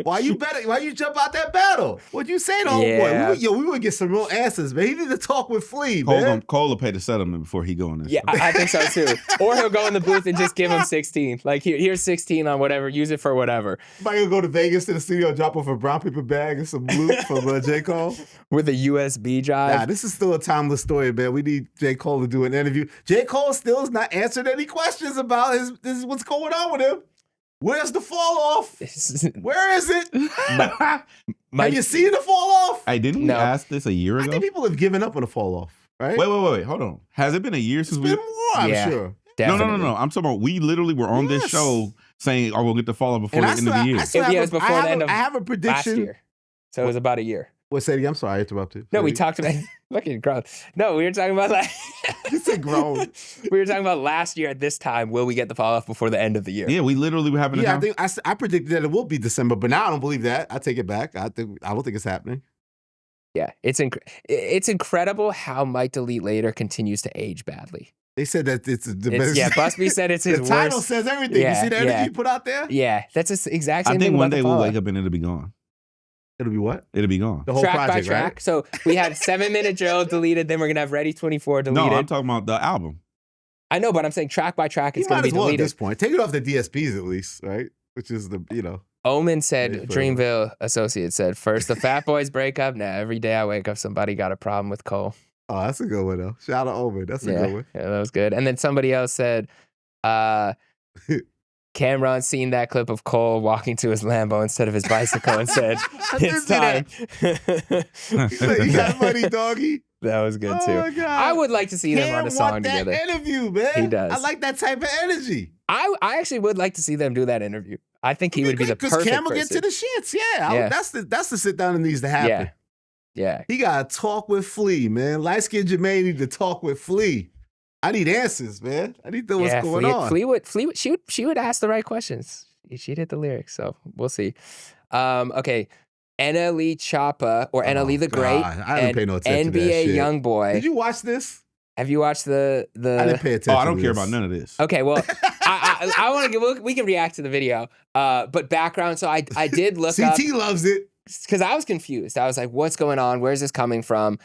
Why you jump out that battle? What'd you say to homeboy? Yeah. We would get some real answers, man. He need to talk with Flea, Cole, man. Cole will pay the settlement before he go on this. Yeah, I think so too. Or he'll go in the booth and just give him 16. Like, here's 16 on whatever. Use it for whatever. Somebody gonna go to Vegas to the studio, drop off a brown paper bag and some blue from J. Cole. With a USB drive. Nah, this is still a timeless story, man. We need J. Cole to do an interview. J. Cole still has not answered any questions about what's going on with him. Where's the fall off? Where is it? Have you seen the fall off? Hey, didn't we No. ask this a year I ago? think people have given up on the fall off, right? Wait. Hold on. Has it been a year since It's been more, I'm Yeah. sure. Definitely. No. I'm talking about we literally were on this Yes. show saying, "Oh, we'll get the fall before And the I end still, of the year." I still Yeah, have it was before the end of I have a last prediction. year. So it was about a year. What, say it again? I'm sorry, I interrupted. No, we Say it talked about fucking grown. No, we were talking about again. You said grown. we were talking about last year at this time. Will we get the fall off before the end of the year? Yeah, we literally were having a Yeah, I think I predicted that it will be December, but now I don't believe that. I take it back. I don't think it's happening. Yeah, it's incredible how Mike DeLee later continues to age badly. They said that it's the best. Yeah, Busby said it's his The title worst. says everything. Yeah, you see the energy yeah. you put out there? Yeah, that's the exact same I thing. think one about day the we'll fall wake off. up and it'll be gone. It'll be what? It'll be gone. The whole Track project, by track. right? So we had 7-minute drill deleted. Then we're gonna have Ready 24 deleted. No, I'm talking about the album. I know, but I'm saying track by track, it's You gonna might be as well at deleted. this point. Take it off the DSPs at least, right? Which is the. Omen said, Yeah, for Dreamville Associates said, first the Fat Boys break up. Now every day I wake up, somebody got a problem with Cole. Oh, that's a good one though. Shout out Omen. That's a good one. Yeah, that was good. And then somebody else said, Cameron seen that clip of Cole walking to his Lambo instead of his bicycle and said, it's time. You got money, doggy. That was good Oh too. my God. I would like to see them on a song want that together. interview, man. He does. I like that type of energy. I actually would like to see them do that interview. I think he would be the Because perfect Cam will get person. to the shits. Yeah, Yeah. that's the sit down that needs to happen. Yeah. He got to talk with Flea, man. Light skinned Jermaine need to talk with Flea. I need answers, man. I need to know what's going on. She would ask the right questions. She'd hit the lyrics, so we'll see. Okay, NLE Choppa or NLE the Great God, I didn't and pay no attention to that NBA shit. Youngboy. Did you watch this? Have you watched the? I didn't pay attention. Oh, I don't to care this. about none of this. Okay, well, I want to. We can react to the video. But background. So I did look up. CT loves it because I was confused. I was like, "What's going on? Where's this coming from?"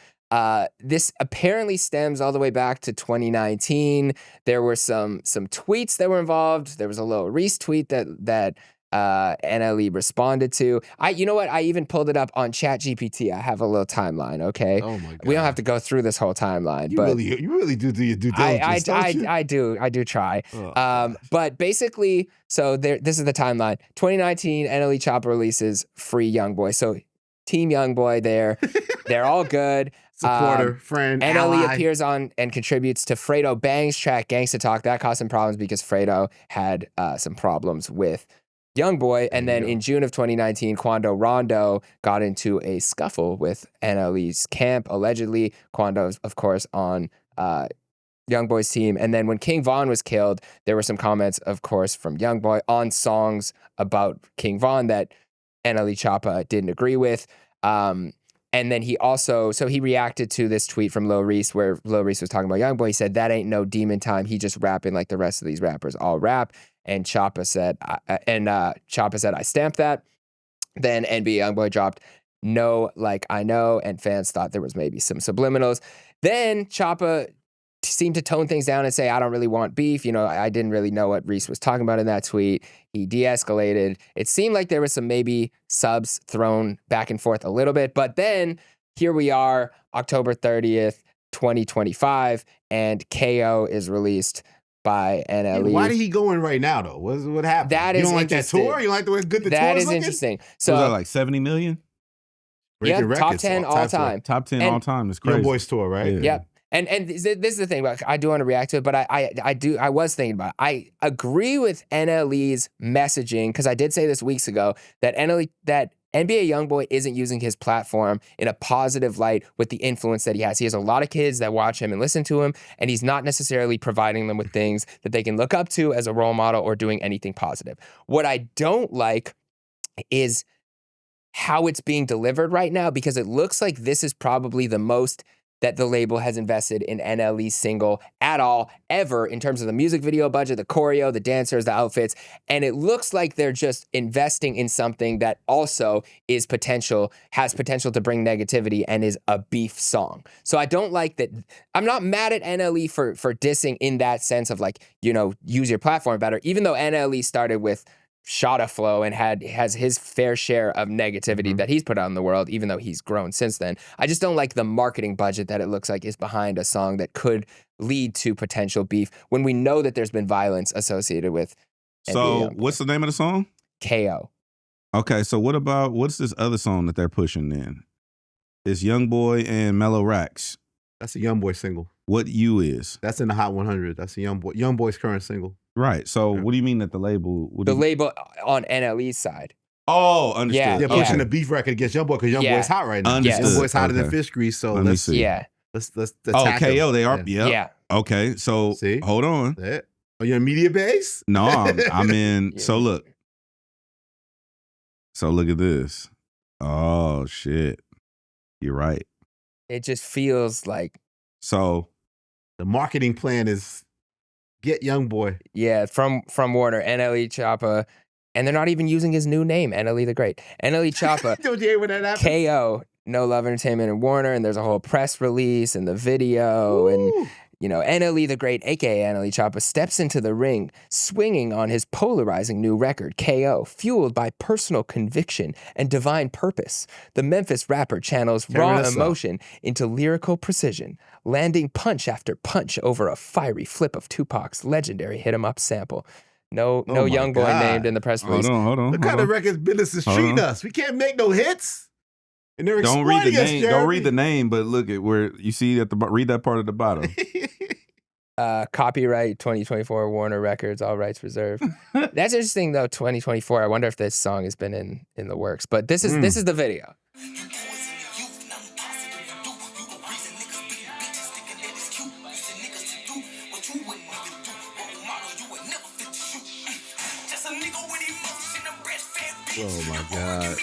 This apparently stems all the way back to 2019. There were some tweets that were involved. There was a Lil Reese tweet that NLE responded to. You know what? I even pulled it up on ChatGPT. I have a little timeline. Okay. Oh my god. We don't have to go through this whole timeline, You but really do your due diligence. don't you? I do try. Oh, But basically, so this is the timeline. 2019, NLE Choppa releases Free Youngboy. So Team Youngboy there. They're all good. Supporter, friend, NLE ally. appears on and contributes to Fredo Bang's track Gangsta Talk. That caused some problems because Fredo had some problems with Youngboy. And then in June of 2019, Quando Rondo got into a scuffle with NLE's camp, allegedly. Quando's, of course, on Youngboy's team. And then when King Von was killed, there were some comments, of course, from Youngboy on songs about King Von that NLE Choppa didn't agree with. And then he reacted to this tweet from Lil Reese where Lil Reese was talking about Youngboy. He said, "That ain't no demon time. He just rapping like the rest of these rappers all rap." And Choppa said, "I stamped that." Then NBA Youngboy dropped "No, like I know," and fans thought there was maybe some subliminals. Then Choppa seemed to tone things down and say, "I don't really want beef." You know, I didn't really know what Reese was talking about in that tweet. He de-escalated. It seemed like there was some maybe subs thrown back and forth a little bit. But then here we are, October 30th, 2025, and KO is released by NLE. Why did he go in right now, though? What happened? That you is don't like that interesting. tour? You like the way good the tour That is is looking? interesting. Was So, that like 70 million? yeah, Breaking top records 10 all all time. time. Top 10 And all time is crazy. Youngboy's tour, right? Yeah. Yep. And this is the thing, like, I do want to react to it, but I was thinking about it. I agree with NLE's messaging, because I did say this weeks ago that NBA Youngboy isn't using his platform in a positive light with the influence that he has. He has a lot of kids that watch him and listen to him, and he's not necessarily providing them with things that they can look up to as a role model or doing anything positive. What I don't like is how it's being delivered right now, because it looks like this is probably the most that the label has invested in NLE's single at all, ever, in terms of the music video budget, the choreo, the dancers, the outfits. And it looks like they're just investing in something that also has potential to bring negativity and is a beef song. So I don't like that. I'm not mad at NLE for dissing in that sense of, like, you know, use your platform better, even though NLE started with Shotta Flow and has his fair share of negativity that he's put out in the world, even though he's grown since then. I just don't like the marketing budget that it looks like is behind a song that could lead to potential beef when we know that there's been violence associated with NBA So Youngboy. what's the name of the song? KO. Okay, so what's this other song that they're pushing then? It's Youngboy and Mellow Racks. That's a Youngboy single. What U is? That's in the Hot 100. That's a Youngboy's current single. Right. So what do you mean that the label? The label on NLE's side. Oh, understood. Yeah, They're pushing a beef record against Youngboy because Youngboy's hot right now. Understood. Youngboy's hotter than Okay. fish grease. So Let me let's see. Yeah. let's Oh, attack KO. him. They are. Yeah. Yep. Yeah. Okay. So See? hold on. Yeah. Are you in media base? No, I'm in. So look. So look at this. Oh shit. You're right. It just feels like, So The marketing plan is get Youngboy. yeah, from Warner, NLE Choppa, and they're not even using his new name, NLE the Great. NLE Choppa, Don't you hate when that happens? KO, No Love Entertainment and Warner, and there's a whole press release and the video, and, you know, NLE the Great, aka NLE Choppa, steps into the ring, swinging on his polarizing new record, KO, fueled by personal conviction and divine purpose. The Memphis rapper channels Turn raw us up. emotion into lyrical precision, landing punch after punch over a fiery flip of Tupac's legendary Hit 'Em Up sample. No my Youngboy God. named in the press release. hold on. What kind of records business is Hold treating on. us? We can't make no hits. And they're Don't read the exploiting us, name. Jeremy. Don't read the name, but look at where you see at the read that part at the bottom. Copyright 2024 Warner Records, all rights reserved. That's interesting though. 2024. I wonder if this song has been in the works. But this is the video. Oh my God.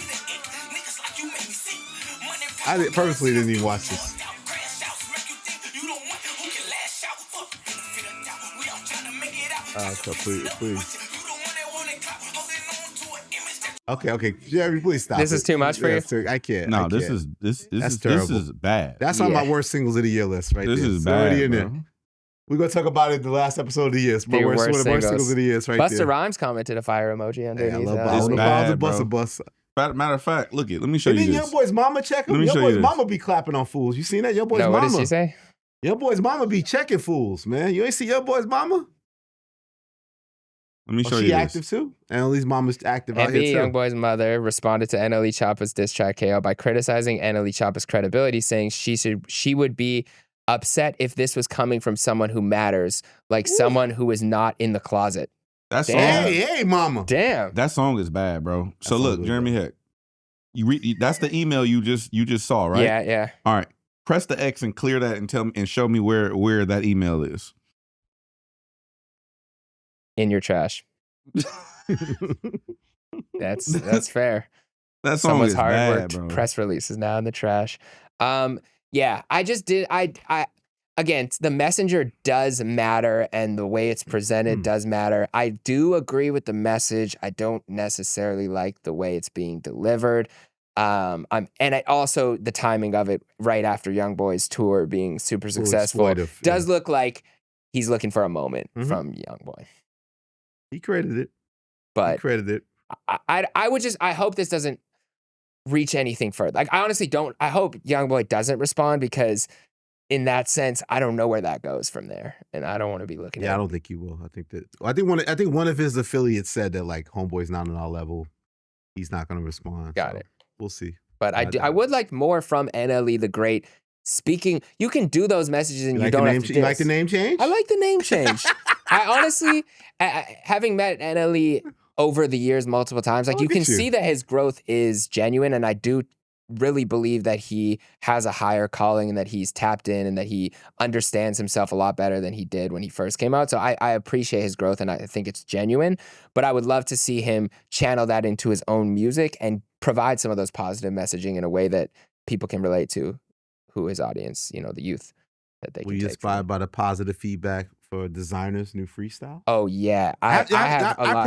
I purposely didn't even watch this. So please. Okay, Jeremy, please stop. This is too much for you? I can't. No, I this can't. is this terrible. is bad. That's on my worst singles of the year list right This there. is It's bad, already in bro. there. We're gonna talk about it in the last episode of the year. It's one Your of the worst worst singles of the year. It's right Busta there. Rhymes commented a fire emoji underneath. I love It's Busta. bad, Busta, bro. Busta. Matter of fact, look it. Let me show And you then this. Youngboy's mama check him. Let me show you Youngboy's this. mama be clapping on fools. You seen that? Youngboy's No, mama. what did she say? Youngboy's mama be checking fools, man. You ain't see Youngboy's mama? Let me show she you this. active too? NLE's mama's active out NB here too. Youngboy's mother responded to NLE Choppa's diss track KO by criticizing NLE Choppa's credibility, saying she would be upset if this was coming from someone who matters, like someone who is not in the closet. That song, Hey, mama. Damn. that song is bad, bro. So song look, is Jeremy Hecht, that's the email you just saw, right? Yeah. All right. Press the X and clear that and tell me and show me where that email is. In your trash. That's fair. That song Someone's is hard bad, worked bro. press release is now in the trash. Yeah, I just did. I again, the messenger does matter, and the way it's presented does matter. I do agree with the message. I don't necessarily like the way it's being delivered. And I also the timing of it right after Youngboy's tour being super successful does look like he's looking for a moment from Youngboy. He credited it. But he credited it. I would just I hope this doesn't reach anything further. Like I honestly don't. I hope Youngboy doesn't respond because in that sense, I don't know where that goes from there, and I don't want to be looking. Yeah, I don't think you will. I think one of his affiliates said that like Homeboy's not on our level. He's not going to respond. Got it. We'll see. But I would like more from NLE the Great. Speaking, you can do those messages and you don't have to diss. You like the name change? I like the name change. I honestly, having met NLE over the years multiple times, like you can see that his growth is genuine, and I do really believe that he has a higher calling and that he's tapped in and that he understands himself a lot better than he did when he first came out. So I appreciate his growth and I think it's genuine, but I would love to see him channel that into his own music and provide some of those positive messaging in a way that people can relate to, who his audience, the youth that they can take. Were you inspired by the positive feedback for Desiigner's new freestyle? Oh yeah, I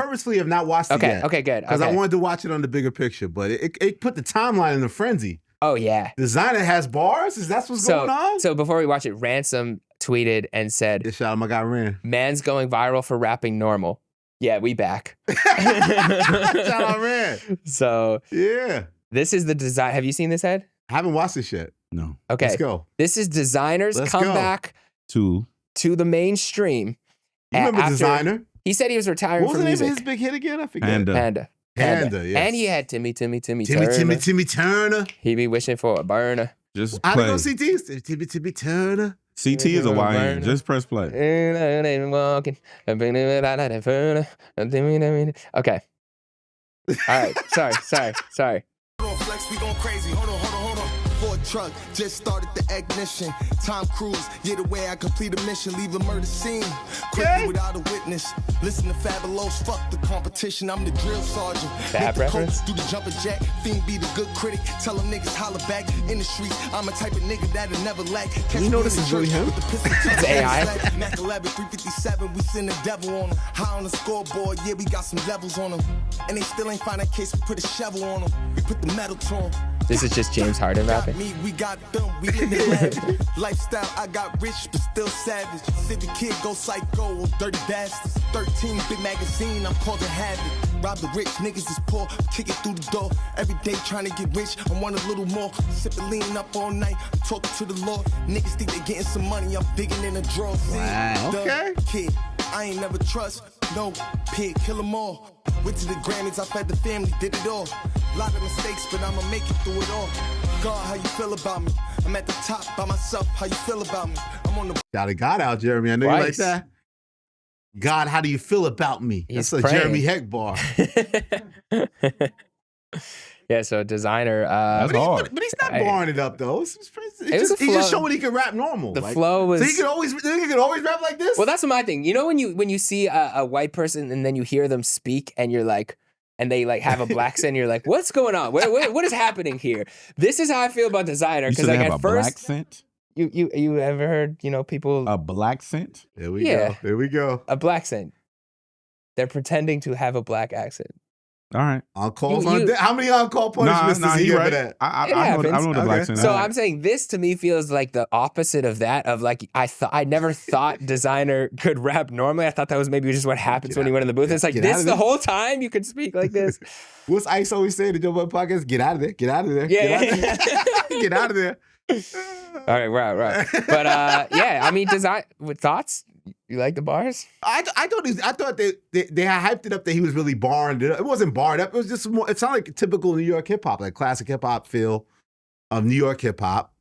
purposely have not watched it yet. Okay, good. Because I wanted to watch it on the bigger picture, but it put the timeline in a frenzy. Oh yeah, Desiigner has bars. Is that what's going on? So before we watch it, Ransom tweeted and said, "Shout out my guy Ran. Man's going viral for rapping normal." Yeah, we back. Shout out Ran. So yeah, this is the design. Have you seen this, Ed? I haven't watched this yet. No. Okay, let's go. This is Desiigner's comeback to the mainstream. You remember Desiigner? He said he was retiring from music. What was the name of his big hit again? I forget. Panda, yes. And he had Timmy Turner. He be wishing for a burner. Just I play. don't know CT. Timmy Turner. CT is a YN. Just press play. Okay. All right. Sorry. Flex, we going crazy. Hold on. Ford truck, just started the ignition. Tom Cruise, yeah, the way I complete a mission. Leave a murder scene quickly without a witness. Listen to Fabulous, fuck the competition. I'm the drill sergeant. Fab reference? Do the jumper jack. Fiend be the good critic. Tell them niggas holler back. In the streets, I'm a type of nigga that'll never lack. You know this is really him? It's AI. Mac 11, 357, we send the devil on them. High on the scoreboard, yeah, we got some levels on them. And they still ain't find a case, we put a shovel on them. We put the metal to them. This is just James Harden rapping. Me, we got them, we live in lavish. Lifestyle, I got rich, but still savage. City kid go psycho, dirty bastards. 13, big magazine, I'm causing havoc. Rob the rich, niggas is poor, kick it through the door. Every day trying to get rich, I want a little more. Sipping lean up all night, I'm talking to the Lord. Niggas think they getting some money, I'm digging in a drawer. Wow, okay. Kid, I ain't never trust, no pig, kill them all. Went to the Grammys, I fed the family, did it all. Lot of mistakes, but I'ma make it through it all. God, how you feel about me? I'm at the top by myself, how you feel about me? I'm on the... Got a God out, Jeremy. I know you like that. God, how do you feel about me? He's That's a praying. Jeremy Hecht bar. Yeah, so Desiigner. But he's not barring it up though. He's just showing he can rap normal. The flow was. So he could always rap like this. Well, that's my thing. You know when you see a white person and then you hear them speak and you're like, and they like have a black accent, you're like, what's going on? What is happening here? This is how I feel about Desiigner. You said Because they like have at a first, black scent? You ever heard, people A black scent? There we Yeah. go. There we go. a black accent? They're pretending to have a black accent. All right. On calls You- on you- deck. How many on-call punishments does he he get right. for that? I It know happens. the black Okay. scent. So All right. I'm saying this to me feels like the opposite of that. Of like I never thought Desiigner could rap normally. I thought that was maybe just what happens when he went in the booth. It's like Get out this of the there. whole time you could speak like this. What's Ice always saying to Joe Budden podcast? Get out of there. Get out of there. Yeah, Get out of there. Get out of there. All right, right. But yeah, I mean, with thoughts, you like the bars? I thought they hyped it up that he was really barred. It wasn't barred up. It was just more. It sounded like typical New York hip hop, like classic hip hop feel of New York hip hop.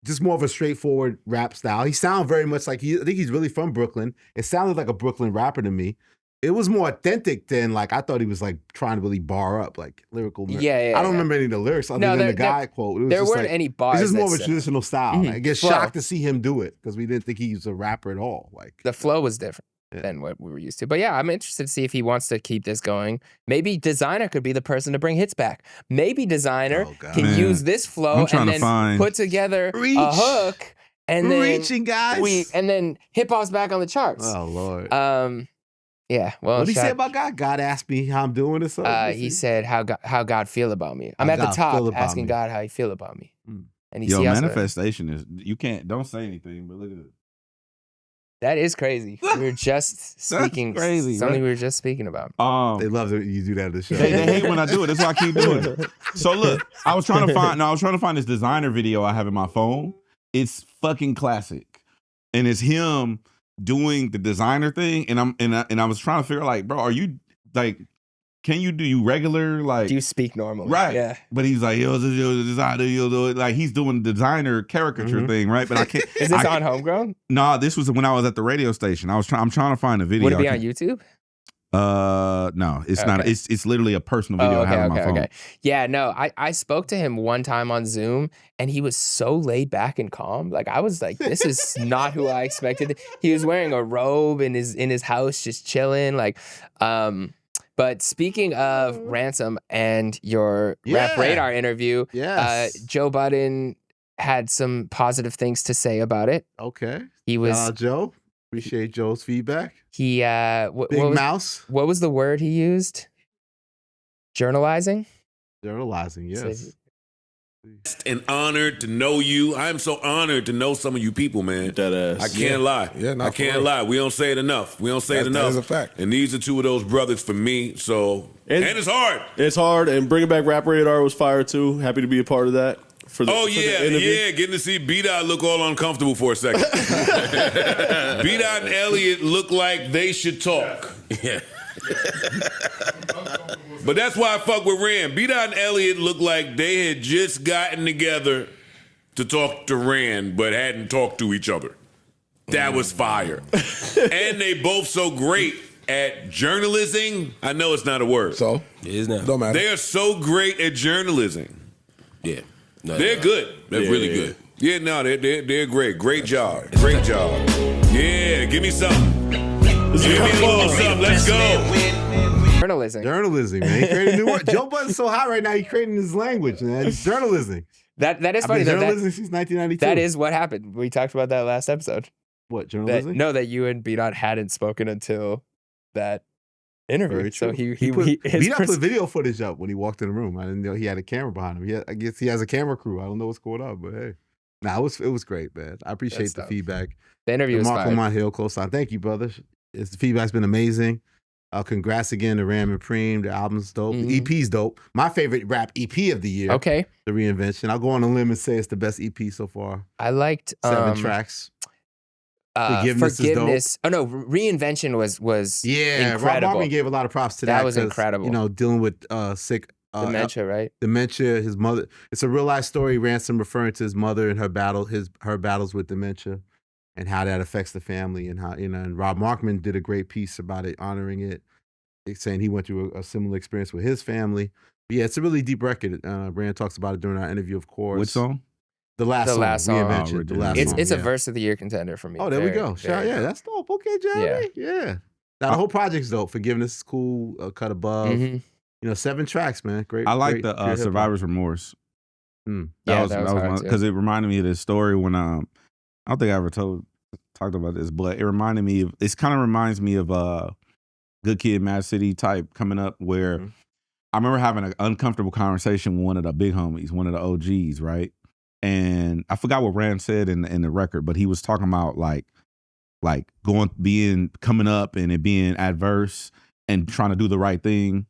Just more of a straightforward rap style. He sounded very much like I think he's really from Brooklyn. It sounded like a Brooklyn rapper to me. It was more authentic than like I thought he was like trying to really bar up like lyrical. Yeah. I don't remember any of the lyrics other than the guy quote. It was There just weren't like, any bars. It's just more of a that said- traditional style. Mhm. I get Flow. shocked to see him do it because we didn't think he was a rapper at all. Like The flow was different Yeah. than what we were used to. But yeah, I'm interested to see if he wants to keep this going. Maybe Desiigner could be the person to bring hits back. Maybe Desiigner Oh, God. can Man. use this flow I'm trying and to then find- put together Reach. a hook and then reaching guys. and then hip hop's back on the charts. Oh Lord. Yeah. Well, What did he say shout- about God? God asked me how I'm doing or something. he said how God feel about me. I'm How at the God top feel about asking me. God how he feel about me. Mm. And he Yo, see us- manifestation is you don't say anything, but look at it. That is crazy. We were just speaking. crazy, Something right? we were just speaking about. They love that you do that at the show. They hate when I do it. That's why I keep doing it. So look, I was trying to find this Desiigner video I have in my phone. It's fucking classic, and it's him doing the Desiigner thing. And I was trying to figure out, like, bro, are you like, can you do regular like? Do you speak normally? Right. Yeah. But he's like, yo, Desiigner, like he's doing the Desiigner caricature thing, right? But I can't. Is this on Homegrown? Nah, this was when I was at the radio station. I'm trying to find a video. Would it be I on YouTube? No, it's not. Okay. It's literally a personal video I have on my phone. Yeah, no, I spoke to him one time on Zoom and he was so laid back and calm. Like I was like, this is not who I expected. He was wearing a robe in his house, just chilling. Like, but speaking of Ransom and your Rap Radar interview, Yes. Joe Budden had some positive things to say about it. Okay. He was Shout out Joe. Appreciate Joe's feedback. he what Big was, Mouse. What was the word he used? Journalizing? Journalizing, yes. And honored to know you. I am so honored to know some of you people, man. I can't lie. Yeah, I can't lie. We don't say it enough. We don't say it enough. That is a fact. And these are two of those brothers for me. So and it's hard. It's hard. And bringing back Rap Radar was fire too. Happy to be a part of that. For the interview. Getting to see B-Dot look all uncomfortable for a second. B-Dot and Eliiott look like they should talk. Yeah. But that's why I fuck with Rand. B-Dot and Eliiott look like they had just gotten together to talk to Rand, but hadn't talked to each other. That was fire. And they both so great at journalism. I know it's not a word. So? It is now. Don't matter. They are so great at journalism. Yeah. No, They're good. They're really good. Yeah, no, they're great. Great job. Great job. Yeah, give me something. Give me a little something. Let's go. Journalism. Journalism, man. He created a new word. Joe Budden's so hot right now, he's creating his language, man. It's journalism. That is I've funny. been That journalism since 1992. that is what happened. We talked about that last episode. What, journalism? That you and B-Dot hadn't spoken until that interview. Very So true. he B-Dot put video footage up when he walked in the room. I didn't know he had a camera behind him. I guess he has a camera crew. I don't know what's going on, but hey. Nah, it was great, man. I appreciate the feedback. The interview was Mark fire. Lamont Hill, co-sign. Thank you, brother. The feedback's been amazing. Congrats again to Ram and Preem. The album's dope. The EP's dope. My favorite rap EP of the year. Okay. The Reinvention. I'll go on a limb and say it's the best EP so far. I liked 7 tracks. Forgiveness is Oh no, Reinvention was Yeah, Rob incredible. Marvin gave a lot of props to that. That was 'cause, incredible. You know, dealing with sick Dementia, right? Dementia. His mother. It's a real life story. Ransom referring to his mother and her battles with dementia, and how that affects the family, and how And Rob Markman did a great piece about it, honoring it, saying he went through a similar experience with his family. But yeah, it's a really deep record. Rand talks about it during our interview, of course. Which song? The last song. Reinvention. The last song. It's a yeah. verse of the year contender for me. Oh, there we Very, go. very Yeah, dope. that's dope. Okay, Jeremy. Yeah. Now the whole project's dope. Forgiveness is cool. Cut Above. Mhm. 7 tracks, man. Great. I like great, the great hip-hop. Survivor's Remorse. Mm. Yeah, that was hard, too. because it reminded me of this story when I don't think I ever talked about this, but it kind of reminds me of Good Kid, Mad City type coming up where I remember having an uncomfortable conversation with one of the big homies, one of the OGs, right? And I forgot what Rand said in the record, but he was talking about like coming up and it being adverse and trying to do the right thing,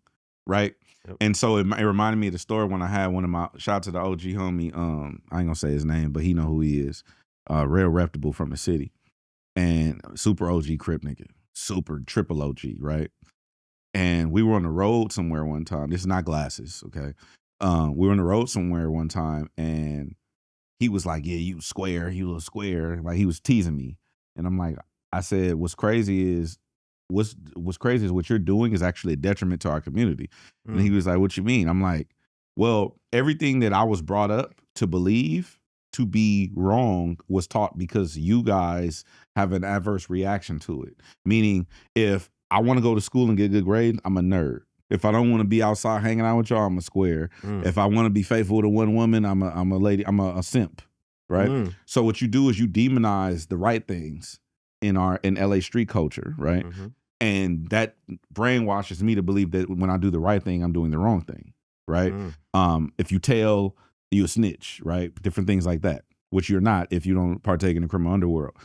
right? Yep. And so it reminded me of the story when I had one of my, shout out to the OG homie, I ain't gonna say his name, but he know who he is, real reputable from the city, and super OG Crip nigga, super triple OG, right? And we were on the road somewhere one time. This is not Glasses, okay? We were on the road somewhere one time, and he was like, "Yeah, you square, you little square." Like he was teasing me, and I'm like, I said, "What's crazy is what you're doing is actually a detriment to our community." And he was like, "What you mean?" I'm like, "Well, everything that I was brought up to believe to be wrong was taught because you guys have an adverse reaction to it. Meaning, if I want to go to school and get good grades, I'm a nerd. If I don't want to be outside hanging out with y'all, I'm a square. If I want to be faithful to one woman, I'm a lady. I'm a simp, right? So what you do is you demonize the right things in LA street culture, right? And that brainwashes me to believe that when I do the right thing, I'm doing the wrong thing, right? If you tell, you a snitch, right? Different things like that, which you're not if you don't partake in the criminal underworld.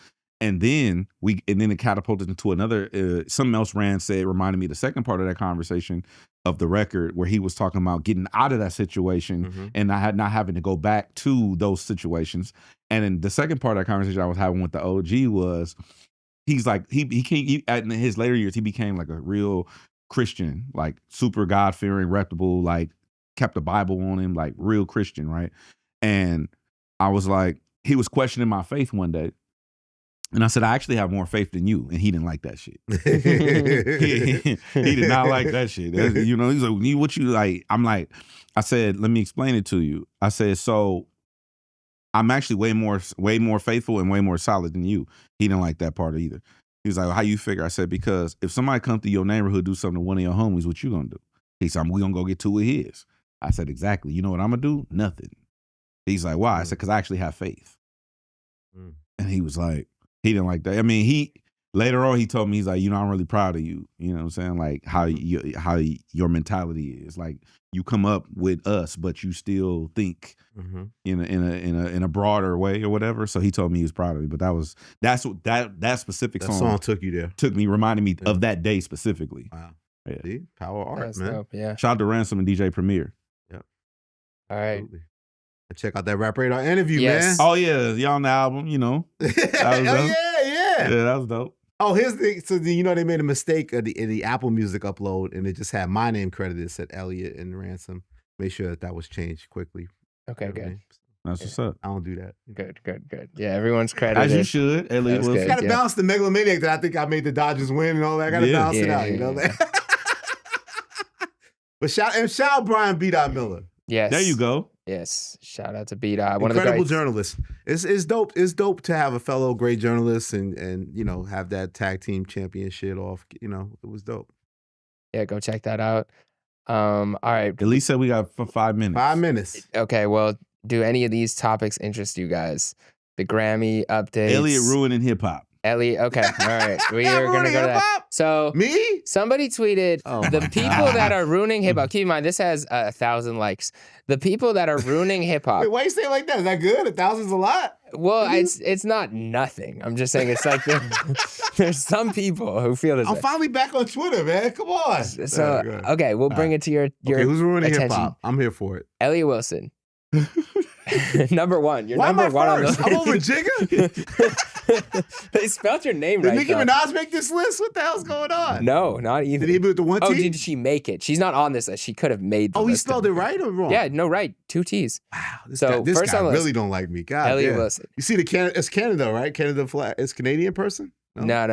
And then it catapulted into another, something else Rand said reminded me of the second part of that conversation of the record where he was talking about getting out of that situation and not having to go back to those situations. And then the second part of that conversation I was having with the OG was, he's like, in his later years, he became like a real Christian, like super God-fearing, reputable, like kept the Bible on him, like real Christian, right? And I was like, he was questioning my faith one day. And I said, I actually have more faith than you. And he didn't like that shit. he did not like that shit. You know, he's like, what you like? I'm like, I said, let me explain it to you. I said, so I'm actually way more faithful and way more solid than you. He didn't like that part either. He was like, well, how you figure? I said, because if somebody come to your neighborhood, do something to one of your homies, what you gonna do? He said, we gonna go get two of his. I said, exactly. You know what I'm gonna do? Nothing. He's like, why? I said, because I actually have faith. And he was like, he didn't like that. I mean, later on he told me, he's like, you know, I'm really proud of you. You know what I'm saying? Like how your mentality is. Like you come up with us, but you still think in a broader way or whatever. So he told me he was proud of me. But that specific song took you there. Took me, reminded me of that day specifically. Wow. Yeah. See? Power art, That's man. dope, yeah. Shout out to Ransom and DJ Premier. Yep. All right. Absolutely. Check out that Rap Radar interview, man. Oh yeah, y'all on the album, you know. That was dope. Yeah, that was dope. Oh, here's the so you know they made a mistake in the Apple Music upload, and it just had my name credited. It said Eliiott and Ransom. Make sure that was changed quickly. Okay, good. That's what's up. I don't do that. Good. Yeah, everyone's credited. As you should. Elliott Wilson. Got to balance the megalomaniac that I think I made the Dodgers win and all that. I got to balance it out, you know. But shout out Brian B. Miller. Yes. There you go. Yes. Shout out to B-Dot. One Incredible of the journalist. It's dope. It's dope to have a fellow great journalist and you know have that tag team champion shit off. You know, it was dope. Yeah, go check that out. All right. At least said we got for 5 minutes. 5 minutes. Okay, well, do any of these topics interest you guys? The Grammy updates. Elliott ruining hip hop. Elliott, okay, all right. We are going to go to that. So, me? Somebody tweeted, the people that are ruining hip hop, keep in mind, this has 1,000 likes. The people that are ruining hip hop. Wait, why you say it like that? Is that good? 1,000's a lot? Well, it's not nothing. I'm just saying it's like there's some people who feel this I'm way. finally back on Twitter, man. Come on. So, okay, we'll bring it to your okay, who's ruining attention. hip hop? I'm here for it. Elliott Wilson. Number one. You're Why number am I one on the first? I'm over Jigga. They spelled your name Did right. Nicki though. Minaj make this list? What the hell's going on? No, not even. Did he put the one T? Oh, did she make it? She's not on this list. She could have made the Oh, he list. spelled it right or wrong? Yeah, no, right. 2 T's. Wow. This So, guy, first on the really list, don't like me. God Elliott damn. Wilson. You see it's Canada, right? Canada flag. It's Canadian person? No, not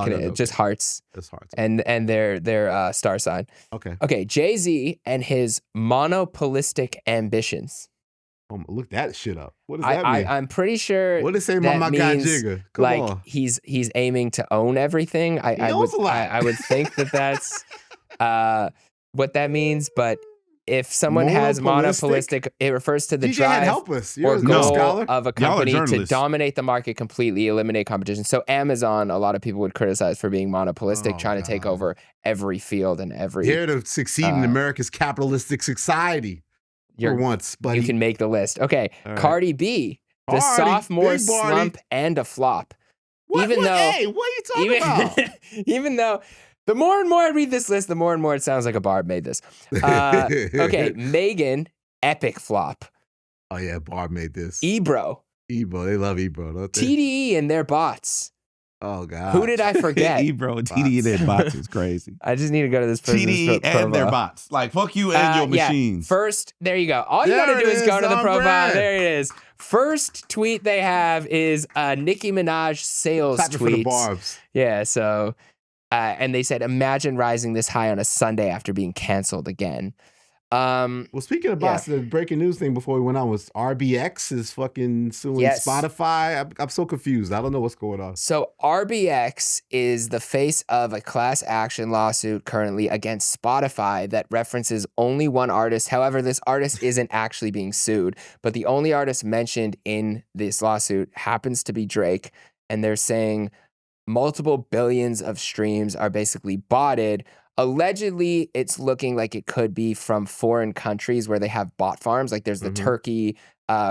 Canadian. Just hearts. Just hearts. And their star sign. Okay. Okay, Jay-Z and his monopolistic ambitions. Oh, look that shit up. What does that mean? I'm pretty sure. What does it say that about my guy means, Jigga? Come like on. he's aiming to own everything. He owns a lot. I would think that's what that means, but if someone has monopolistic, it refers to the DJ drive help us. You're or a goal scholar. of a Y'all are company to journalists. dominate the market completely, eliminate competition. So Amazon, a lot of people would criticize for being monopolistic, trying to take over every field and every. Here to succeed in America's capitalistic society. For once, buddy. You can make the list. Okay, All right. Cardi B, the Cardi, sophomore big Barty. slump and a flop. Hey, what are you talking about? Even though the more and more I read this list, the more and more it sounds like a Barb made this. Okay, Megan, epic flop. Oh yeah, Barb made this. Ebro. Ebro, they love Ebro, don't they? TDE and their bots. Oh god. Who did I forget? Ebro and TDE and their bots is crazy. I just need to go to this person's TDE and their profile. bots. Like, fuck you and your Yeah. machines. First, there you go. All you There gotta do it is is, go to the on profile. brand. There it is. First tweet they have is a Nicki Minaj sales Clapping tweet. for the Barbs. Yeah, so and they said, imagine rising this high on a Sunday after being canceled again. Well, speaking of bots, the breaking news thing before we went on was RBX is fucking suing Spotify. I'm so confused. I don't know what's going on. So RBX is the face of a class action lawsuit currently against Spotify that references only one artist. However, this artist isn't actually being sued, but the only artist mentioned in this lawsuit happens to be Drake. And they're saying multiple billions of streams are basically botted. Allegedly, it's looking like it could be from foreign countries where they have bot farms. Like there's the Turkey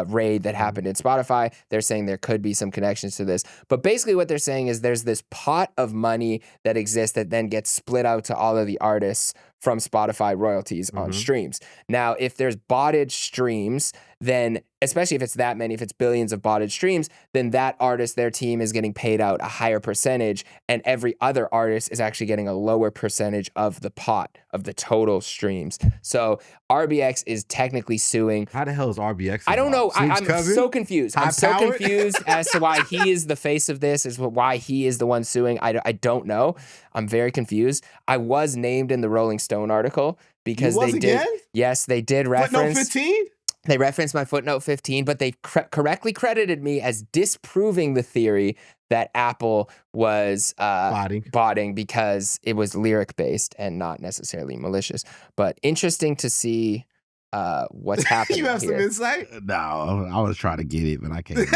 raid that happened in Spotify. They're saying there could be some connections to this. But basically what they're saying is there's this pot of money that exists that then gets split out to all of the artists from Spotify royalties on streams. Now, if there's botted streams, then especially if it's that many, if it's billions of botted streams, then that artist, their team is getting paid out a higher percentage, and every other artist is actually getting a lower percentage of the pot of the total streams. So RBX is technically suing. How the hell is RBX? I don't know. I'm cousin? so confused. I'm so High-powered? confused as to why he is the face of this, is why he is the one suing. I don't know. I'm very confused. I was named in the Rolling Stone article because You was they did. again? Yes, they did reference. Footnote 15? They referenced my footnote 15, but they correctly credited me as disproving the theory that Apple was botting because it was lyric based and not necessarily malicious. But interesting to see what's happening. You have here. some insight? No, I was trying to get it, but I can't.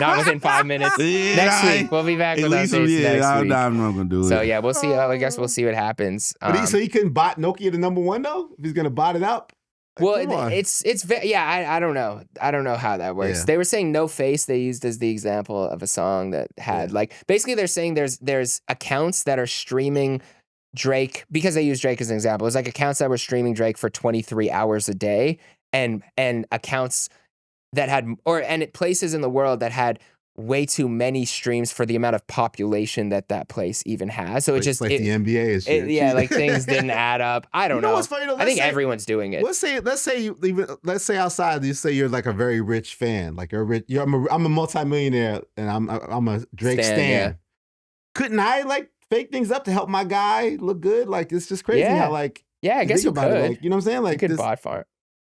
Not within 5 minutes. Yeah, next week we'll be back with updates next week. I'm not gonna do it. So yeah, we'll see. I guess we'll see what happens. But so he couldn't bot Nokia to #1 though? If he's gonna bot it up? Like, come on. I don't know. I don't know how that works. Yeah. They were saying No Face they used as the example of a song that had like basically they're saying there's accounts that are streaming Drake because they use Drake as an example. It's like accounts that were streaming Drake for 23 hours a day and accounts that had places in the world that had way too many streams for the amount of population that place even has. So It's just like the NBA is shit. yeah, like things didn't add up. I don't know. What's funny, though? I think everyone's doing it. Let's say outside you say you're like a very rich fan, like I'm a multimillionaire and I'm a Drake stan. Yeah. Couldn't I like fake things up to help my guy look good? Like it's just crazy how like I guess you think about could. it, like, you know what I'm saying? Like you could bot farm.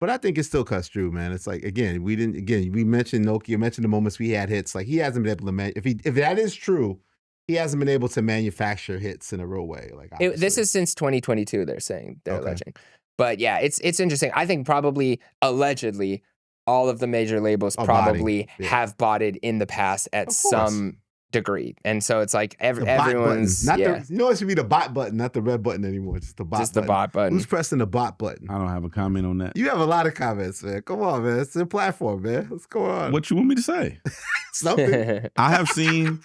But I think it still cuts through, man. It's like we mentioned Nokia, mentioned the moments we had hits. Like he hasn't been able to if that is true, he hasn't been able to manufacture hits in a real way. Like this is since 2022. They're saying alleging, but yeah, it's interesting. I think probably allegedly all of the major labels probably have botted in the past at some degree, and so it's like everyone's you know, it should be the bot button, not the red button anymore. Just the bot. The bot button. Who's pressing the bot button? I don't have a comment on that. You have a lot of comments, man. Come on, man. It's a platform, man. What's going on? What you want me to say? Something. I have seen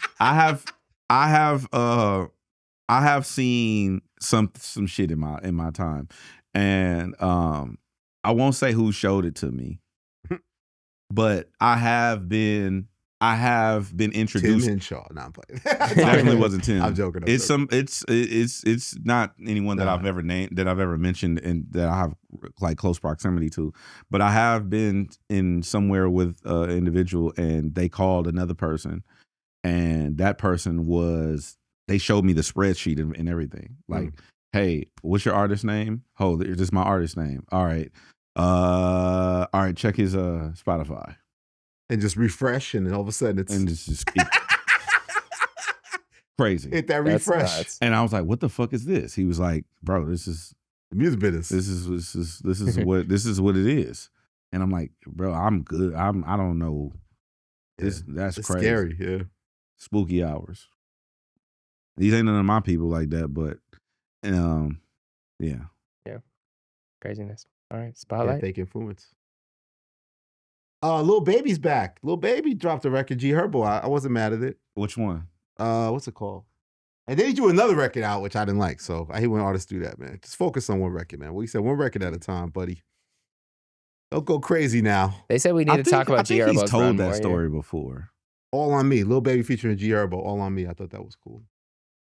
some shit in my time, and I won't say who showed it to me, but I have been introduced. Tim Henshaw. No, I'm playing. Definitely wasn't Tim. I'm joking. It's not anyone that I've ever named, that I've ever mentioned, and that I have like close proximity to. But I have been in somewhere with an individual, and they called another person, and that person they showed me the spreadsheet and everything. Like, hey, what's your artist name? Oh, this is my artist name. All right, check his Spotify. And just refresh, and then all of a sudden it's just crazy. Hit that refresh. And I was like, what the fuck is this? He was like, bro, this is The music business. This is what it is. And I'm like, bro, I'm good. I don't know. That's It's crazy. scary, yeah. Spooky hours. These ain't none of my people like that, but yeah. Yeah. Craziness. All right, Yeah, spotlight. fake influence. Lil Baby's back. Lil Baby dropped a record, G Herbo. I wasn't mad at it. Which one? What's it called? And then he drew another record out, which I didn't like. So I hate when artists do that, man. Just focus on one record, man. What you said, one record at a time, buddy. Don't go crazy now. They said we need to talk about G Herbo's He's told run that more, story before. All on Me. Lil Baby featuring G Herbo. All on Me. I thought that was cool.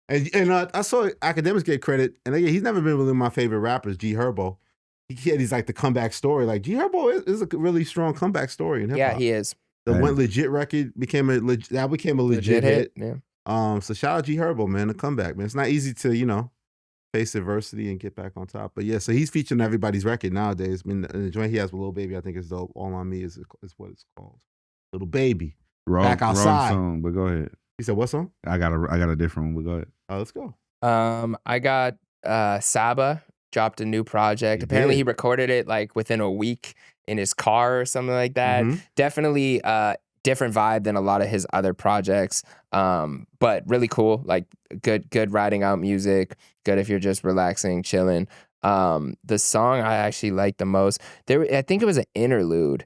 And I saw academics get credit. And again, he's never been really my favorite rappers, G Herbo. He had these like the comeback story. Like G Herbo is a really strong comeback story in hip hop. Yeah, he is. The Went Legit record became a legit hit. Yeah. So shout out G Herbo, man, the comeback, man. It's not easy to, face adversity and get back on top. But yeah, so he's featuring everybody's record nowadays. I mean, the joint he has with Lil Baby, I think is dope. All on Me is what it's called. Little Baby. Back outside. Wrong song, but go ahead. You said what song? I got a different one, but go ahead. Let's go. I got Saba dropped a new project. Apparently he recorded it like within a week in his car or something like that. Definitely different vibe than a lot of his other projects. But really cool. Like good riding out music. Good if you're just relaxing, chilling. The song I actually liked the most, I think it was an interlude.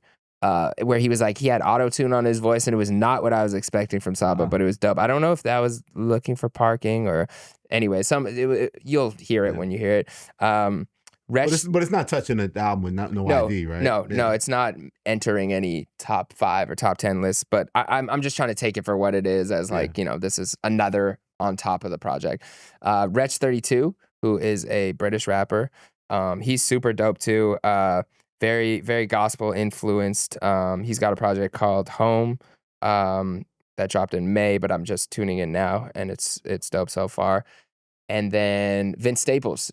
Where he was like, he had auto-tune on his voice, and it was not what I was expecting from Saba, but it was dope. I don't know if that was looking for parking or anyway, you'll hear it when you hear it. But it's not touching the album with no ID, right? No, it's not entering any top 5 or top 10 lists, but I'm just trying to take it for what it is as like, this is another on top of the project. Wretch 32, who is a British rapper, he's super dope too. Very, very gospel influenced. He's got a project called Home that dropped in May, but I'm just tuning in now, and it's dope so far. And then Vince Staples'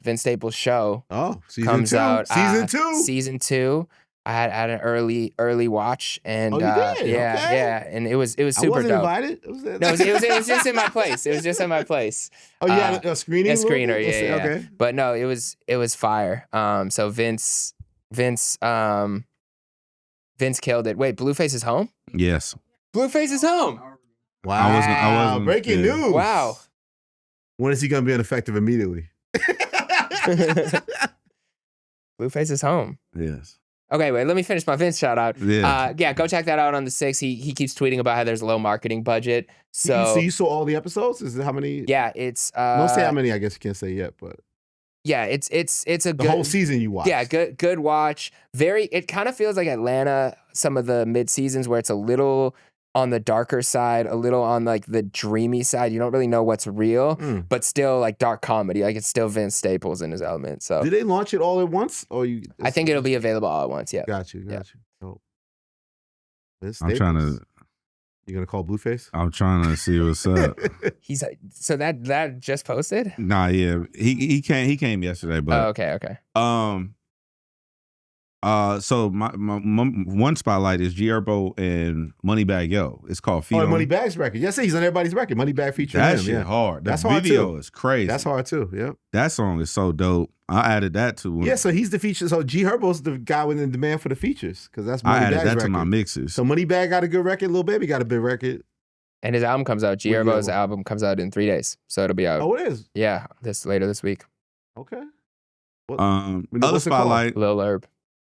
show. Oh, comes out. Season 2. I had an early watch, and you did? yeah, and it was super I wasn't dope. invited. No, it was just in my place. It was just in my place. Oh, you had a screening? A screener, yeah. Okay. But no, it was fire. So Vince killed it. Wait, Blueface is home? Yes. Blueface is home. Wow. I wasn't Breaking news. Wow. When is he going to be ineffective immediately? Blueface is home. Yes. Okay, wait, let me finish my Vince shout out. Yeah. Go check that out on the 6th. He keeps tweeting about how there's a low marketing budget. So you saw all the episodes? Is it how many? Yeah, it's don't say how many, I guess you can't say yet, but yeah, it's a the good whole season you watched. Yeah, good watch. It kind of feels like Atlanta, some of the mid seasons where it's a little on the darker side, a little on like the dreamy side. You don't really know what's real, but still like dark comedy. Like it's still Vince Staples in his element. So did they launch it all at once? Or I think it'll be available all at once. Yeah. Got you. So, I'm trying to. You gonna call Blueface? I'm trying to see what's up. He's so that just posted? Nah, yeah, he came yesterday, but okay. So my one spotlight is G Herbo and Moneybagg Yo. It's called Feed. Oh, Moneybagg's record. Yes, he's on everybody's record. Moneybagg featuring that him. shit hard. That's The hard video too. is crazy. That's hard too. Yep. That song is so dope. I added that to Yeah, so he's the feature. So G Herbo's the guy with the demand for the features because that's I added Moneybagg's that record. to my mixes. So Moneybagg got a good record. Lil Baby got a big record. And his album comes out. G Herbo's album comes out in 3 days, so it'll be out. Oh, it is. Yeah, later this week. Okay. Other spotlight. Lil Herb.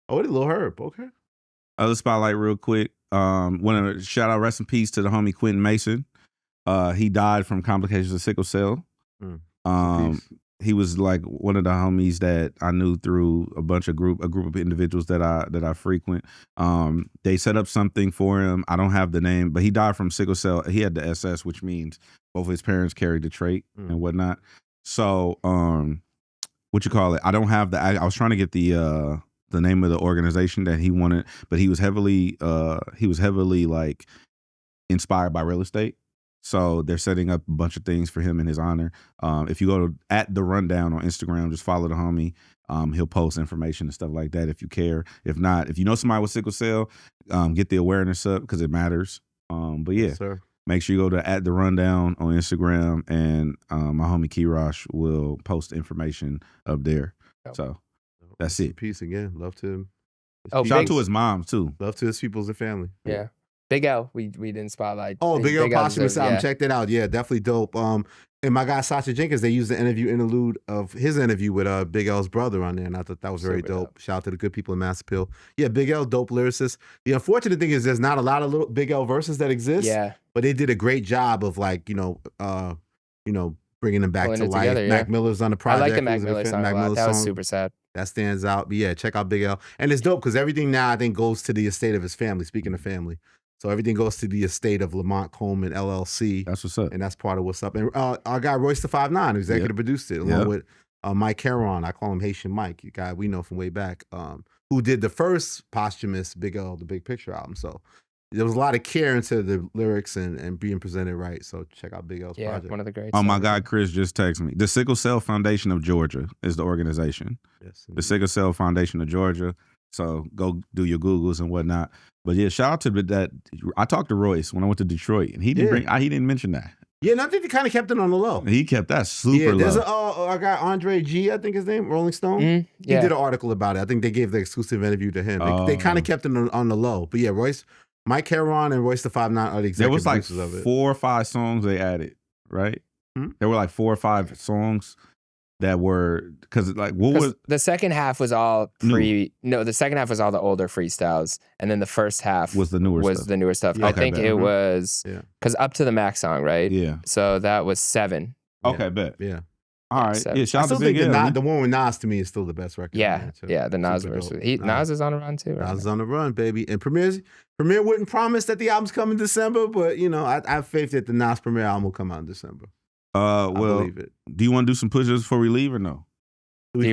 Oh, it is Lil Herb. Okay. Other spotlight, real quick. Want to shout out, rest in peace to the homie Quentin Mason. He died from complications of sickle cell. He was like one of the homies that I knew through a group of individuals that I frequent. They set up something for him. I don't have the name, but he died from sickle cell. He had the SS, which means both his parents carried the trait and whatnot. So, what you call it? I don't have I was trying to get the name of the organization that he wanted, but he was heavily like inspired by real estate. So they're setting up a bunch of things for him in his honor. If you go to @TheRundown on Instagram, just follow the homie. He'll post information and stuff like that if you care. If not, if you know somebody with sickle cell, get the awareness up because it matters. But yeah, Yes, sir. make sure you go to @TheRundown on Instagram, and my homie Kirosh will post information up there. So that's it. Peace again. Love to him. Oh, Shout out to his mom too. Love to his peoples and family. Yeah. Big L, we didn't spotlight. Oh, Big L posthumous deserves- album. yeah. Check that out. Yeah, definitely dope. And my guy Sasha Jenkins, they used the interlude of his interview with Big L's brother on there, and I thought that was very dope. Shout out to the good people in Mass Appeal. Yeah, Big L, dope lyricist. The unfortunate thing is there's not a lot of little Big L verses that exist. Yeah. But they did a great job of like, bringing them back Pulling to it life. together, yeah. Mac Miller's on the project. I like the He Mac was a Miller fan- song Mac a lot. Miller That was song. super sad. That stands out. But yeah, check out Big L. And it's dope because everything now I think goes to the estate of his family, speaking of family. So everything goes to the estate of Lamont Coleman LLC. That's what's up. And that's part of what's up. And our guy Royce the 5'9", executive produced it, along with Mike Caron. I call him Haitian Mike, a guy we know from way back, who did the first posthumous Big L, the Big Picture album. So there was a lot of care into the lyrics and being presented right. So check out Big L's project. One of the great Oh, my songs. guy Chris just texted me. The Sickle Cell Foundation of Georgia is the organization. Yes, the Sickle Cell Foundation of Georgia. So go do your Googles and whatnot. But yeah, shout out to that. I talked to Royce when I went to Detroit, and he didn't he didn't mention that. Yeah, and I think they kind of kept it on the low. He kept that super There's low. a guy, Andre G, I think his name, Rolling Stone. yeah. He did an article about it. I think they gave the exclusive interview to him. They kind of kept it on the low. But yeah, Royce, Mike Caron and Royce the 5'9" are the executive There was like producers of it. 4 or 5 songs they added, right? There were like 4 or 5 songs that were because like what 'Cause was the second half was all the second half was all the older freestyles, and then the first half was the newer stuff. Yeah. I Okay, think bet. it was because Up to the Max song, right? Yeah. So that was 7. Okay, bet. Yeah. All right. So- Yeah, I shout out still to Big think L. the one with Nas to me is still the best record. Yeah, on there, too. yeah, the Nas Super verse. dope. Nas is on the run too. Right? Nas is on the run, baby. And Premier wouldn't promise that the album's coming December, but I have faith that the Nas Premier album will come out in December. Well, believe it. do you want to do some push-ups before we leave or no? Do we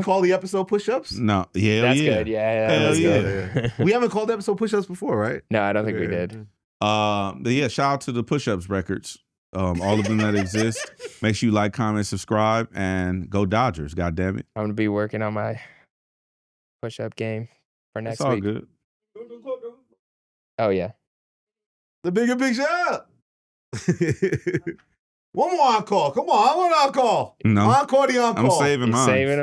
call the episode push-ups? No. Yeah, That's yeah. good. Yeah, Hell that's yeah. good. We haven't called the episode push-ups before, right? No, I don't think we did. But yeah, shout out to the push-ups records. All of them that exist. Make sure you like, comment, subscribe, and go Dodgers. God damn it. I'm gonna be working on my push-up game for next It's all week. good. Oh yeah. The bigger picture. One more encore. Come on, I want an encore. No. Encore the encore. I'm saving mine. Saving